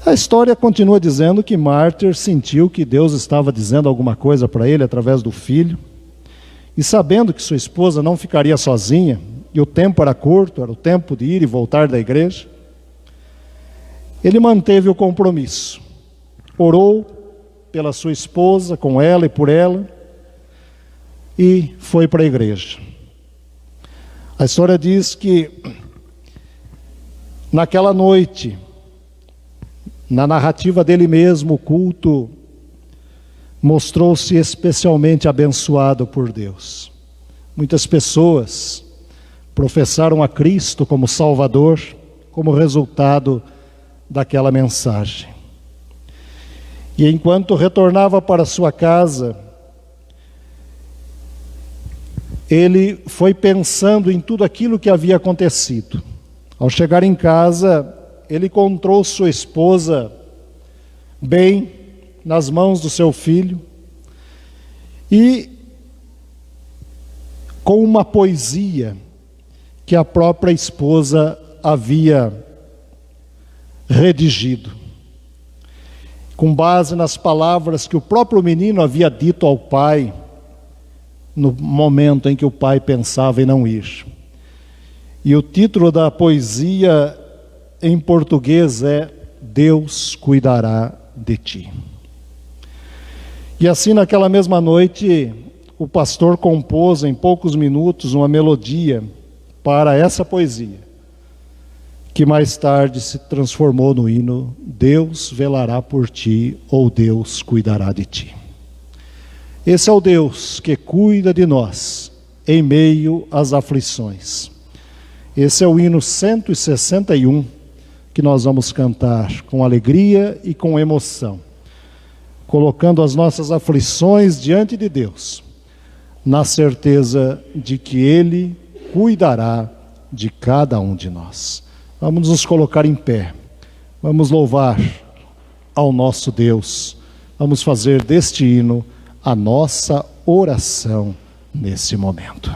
A história continua dizendo que Mártir sentiu que Deus estava dizendo alguma coisa para ele através do filho. E sabendo que sua esposa não ficaria sozinha, e o tempo era curto, era o tempo de ir e voltar da igreja, ele manteve o compromisso. Orou pela sua esposa, com ela e por ela, e foi para a igreja. A história diz que naquela noite, na narrativa dele mesmo, o culto mostrou-se especialmente abençoado por Deus. Muitas pessoas professaram a Cristo como Salvador, como resultado daquela mensagem. E enquanto retornava para sua casa, ele foi pensando em tudo aquilo que havia acontecido. Ao chegar em casa, ele encontrou sua esposa bem nas mãos do seu filho e com uma poesia que a própria esposa havia redigido, com base nas palavras que o próprio menino havia dito ao pai no momento em que o pai pensava em não ir. E o título da poesia em português é Deus cuidará de ti. E assim, naquela mesma noite, o pastor compôs em poucos minutos uma melodia para essa poesia, que mais tarde se transformou no hino Deus velará por ti, ou Deus cuidará de ti. Esse é o Deus que cuida de nós em meio às aflições. Esse é o hino 161, que nós vamos cantar com alegria e com emoção, colocando as nossas aflições diante de Deus, na certeza de que Ele cuidará de cada um de nós. Vamos nos colocar em pé, vamos louvar ao nosso Deus, vamos fazer deste hino a nossa oração nesse momento.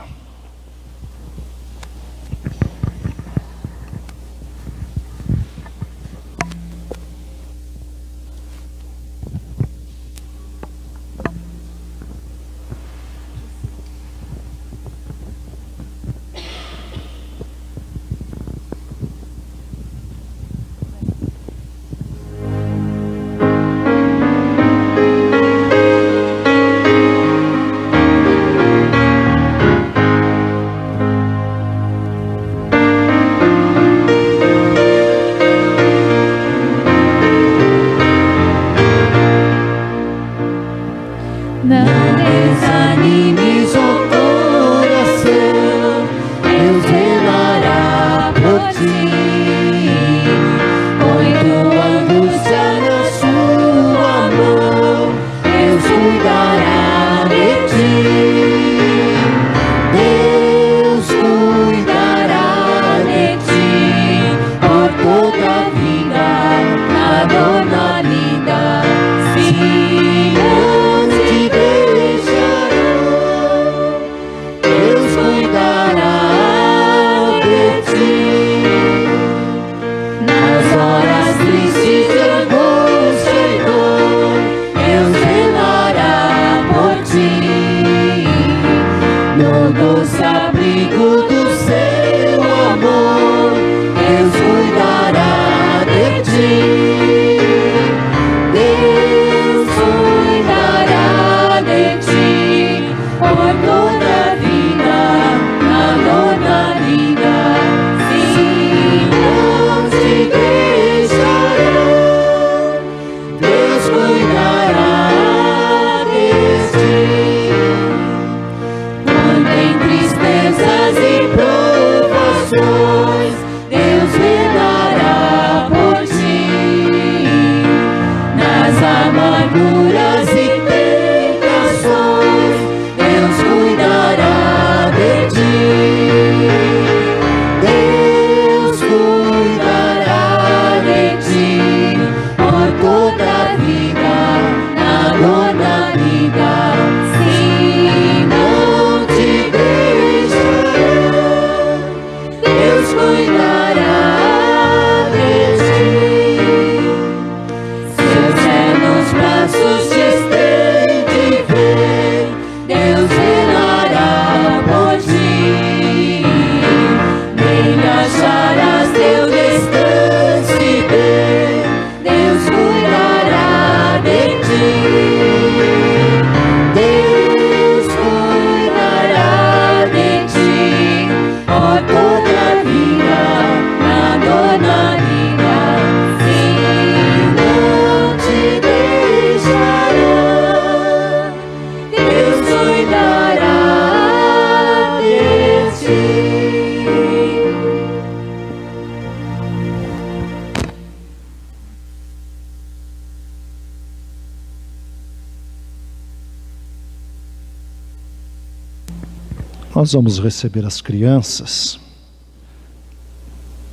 Deus Nós vamos receber as crianças,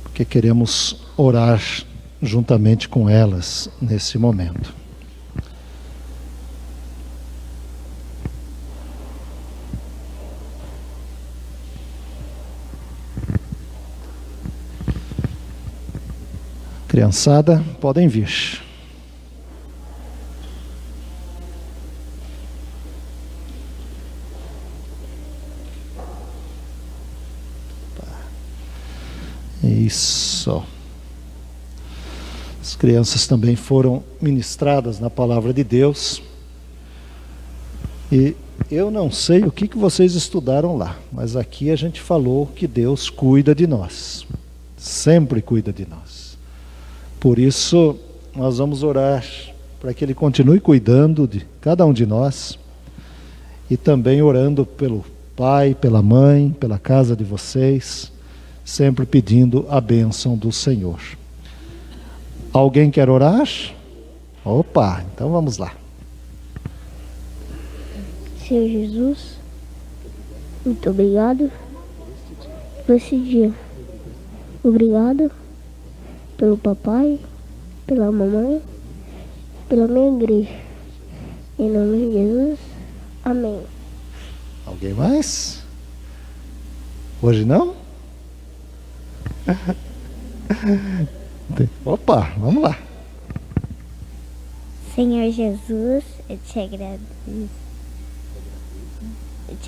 porque queremos orar juntamente com elas nesse momento. Criançada, podem vir. Isso. As crianças também foram ministradas na palavra de Deus. E eu não sei o que vocês estudaram lá, mas aqui a gente falou que Deus cuida de nós. Sempre cuida de nós. Por isso, nós vamos orar para que Ele continue cuidando de cada um de nós. E também orando pelo pai, pela mãe, pela casa de vocês, sempre pedindo a bênção do Senhor. Alguém quer orar? Opa, então vamos lá. Senhor Jesus, muito obrigado por esse dia. Obrigado pelo papai, pela mamãe, pela minha igreja. Em nome de Jesus, amém. Alguém mais? Hoje não? Opa, vamos lá. Senhor Jesus, eu te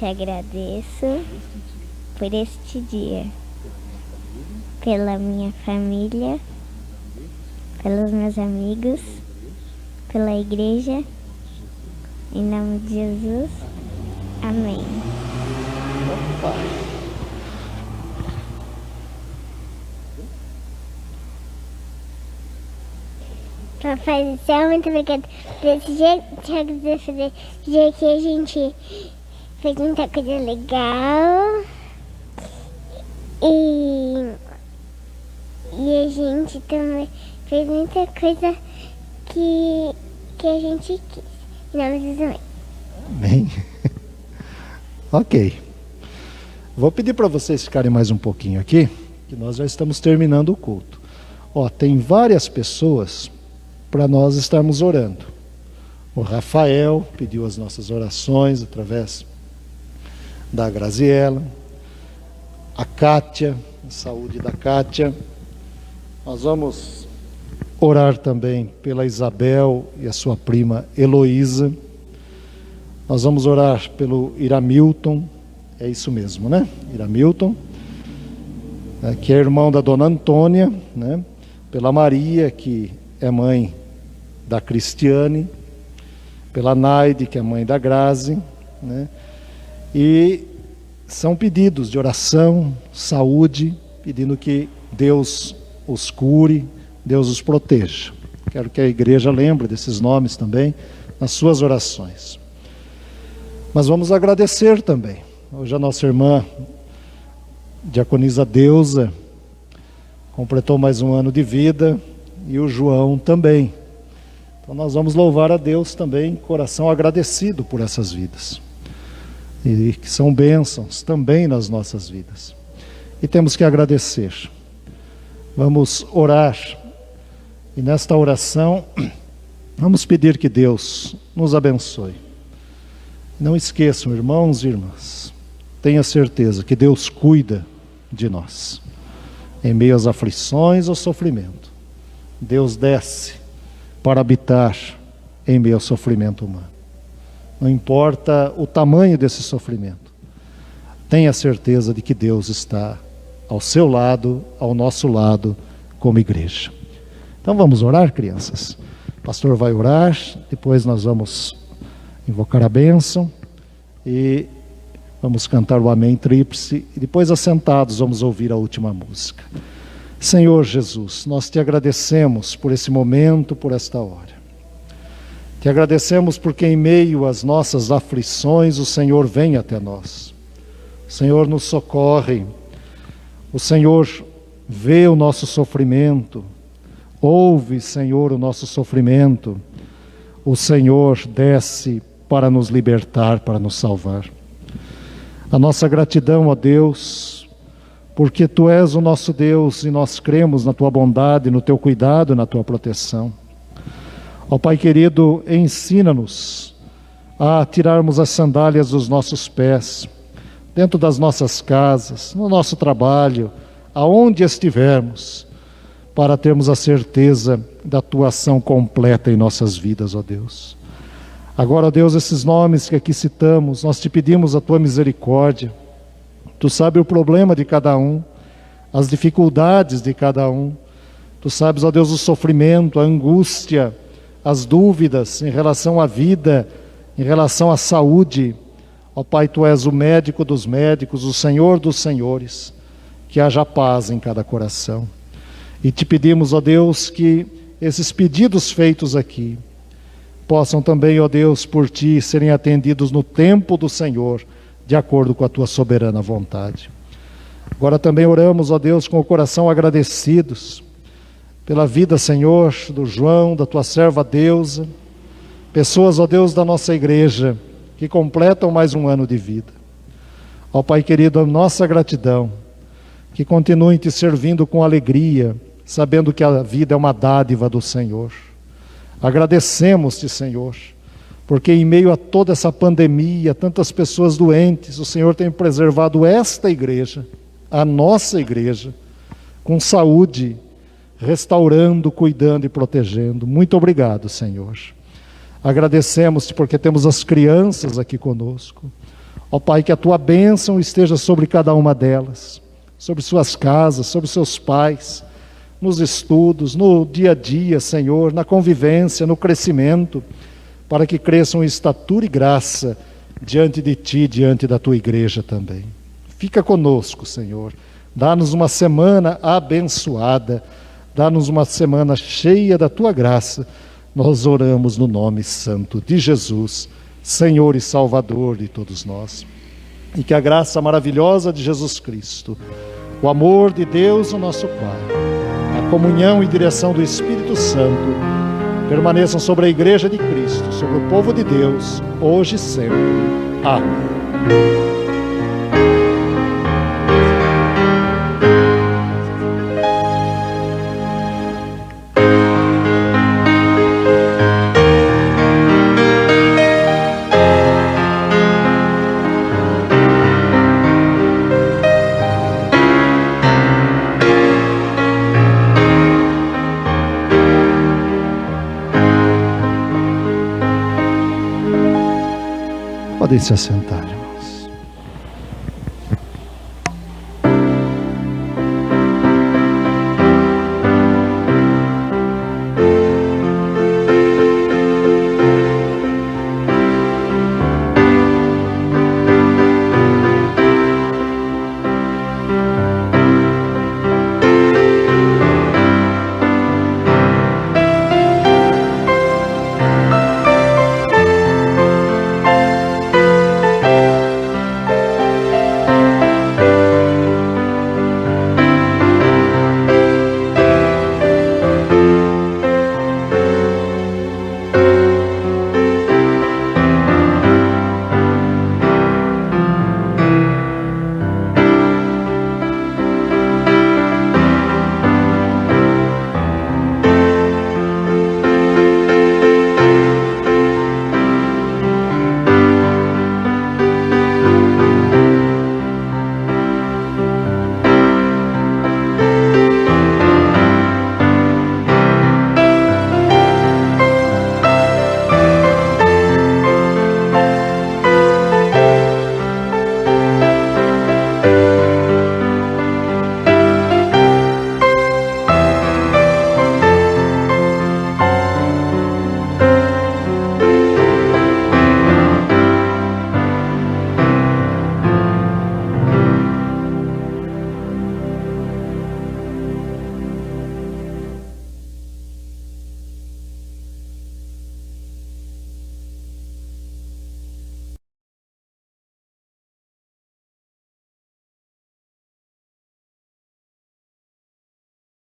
agradeço por este dia, pela minha família, pelos meus amigos, pela igreja. Em nome de Jesus, amém. Opa. Papai do céu, muito obrigado por esse dia. Te agradeço por esse dia que a gente fez muita coisa legal. E a gente também fez muita coisa que a gente quis. Em nome de Jesus, amém. Amém. Ok. Vou pedir para vocês ficarem mais um pouquinho aqui, que nós já estamos terminando o culto. Ó, tem várias pessoas para nós estarmos orando. O Rafael pediu as nossas orações através da Graziela. A Kátia, a saúde da Kátia. Nós vamos orar também pela Isabel e a sua prima Heloísa. Nós vamos orar pelo Iramilton, é isso mesmo, né? Iramilton, que é irmão da dona Antônia, né? Pela Maria, que é mãe da Cristiane, pela Naide, que é mãe da Grazi, né? E são pedidos de oração, saúde, pedindo que Deus os cure, Deus os proteja. Quero que a igreja lembre desses nomes também nas suas orações. Mas vamos agradecer também. Hoje a nossa irmã diaconisa Deusa completou mais um ano de vida, e o João também. Então nós vamos louvar a Deus também, coração agradecido por essas vidas, e que são bênçãos também nas nossas vidas, e temos que agradecer. Vamos orar, e nesta oração vamos pedir que Deus nos abençoe. Não esqueçam, irmãos e irmãs, tenha certeza que Deus cuida de nós em meio às aflições ou sofrimento. Deus desce para habitar em meio ao sofrimento humano. Não importa o tamanho desse sofrimento, tenha certeza de que Deus está ao seu lado, ao nosso lado, como igreja. Então vamos orar, crianças. O pastor vai orar, depois nós vamos invocar a bênção e vamos cantar o Amém Tríplice, e depois, assentados, vamos ouvir a última música. Senhor Jesus, nós te agradecemos por esse momento, por esta hora. Te agradecemos porque em meio às nossas aflições o Senhor vem até nós. O Senhor nos socorre. O Senhor vê o nosso sofrimento. Ouve, Senhor, o nosso sofrimento. O Senhor desce para nos libertar, para nos salvar. A nossa gratidão, ó Deus, porque Tu és o nosso Deus e nós cremos na Tua bondade, no Teu cuidado, na Tua proteção. Ó Pai querido, ensina-nos a tirarmos as sandálias dos nossos pés, dentro das nossas casas, no nosso trabalho, aonde estivermos, para termos a certeza da Tua ação completa em nossas vidas, ó Deus. Agora, ó Deus, esses nomes que aqui citamos, nós Te pedimos a Tua misericórdia. Tu sabes o problema de cada um, as dificuldades de cada um. Tu sabes, ó Deus, o sofrimento, a angústia, as dúvidas em relação à vida, em relação à saúde. Ó Pai, Tu és o médico dos médicos, o Senhor dos senhores. Que haja paz em cada coração. E Te pedimos, ó Deus, que esses pedidos feitos aqui possam também, ó Deus, por Ti, serem atendidos no tempo do Senhor, de acordo com a Tua soberana vontade. Agora também oramos, ó Deus, com o coração agradecidos pela vida, Senhor, do João, da Tua serva Deusa, pessoas, ó Deus, da nossa igreja, que completam mais um ano de vida. Ó Pai querido, a nossa gratidão, que continuem Te servindo com alegria, sabendo que a vida é uma dádiva do Senhor. Agradecemos-Te, Senhor, porque em meio a toda essa pandemia, tantas pessoas doentes, o Senhor tem preservado esta igreja, a nossa igreja, com saúde, restaurando, cuidando e protegendo. Muito obrigado, Senhor. Agradecemos-Te porque temos as crianças aqui conosco. Ó Pai, que a Tua bênção esteja sobre cada uma delas, sobre suas casas, sobre seus pais, nos estudos, no dia a dia, Senhor, na convivência, no crescimento, para que cresçam em estatura e graça diante de Ti, diante da Tua igreja também. Fica conosco, Senhor. Dá-nos uma semana abençoada, dá-nos uma semana cheia da Tua graça. Nós oramos no nome santo de Jesus, Senhor e Salvador de todos nós. E que a graça maravilhosa de Jesus Cristo, o amor de Deus, o nosso Pai, a comunhão e direção do Espírito Santo permaneçam sobre a Igreja de Cristo, sobre o povo de Deus, hoje e sempre. Amém. Podem se assentar.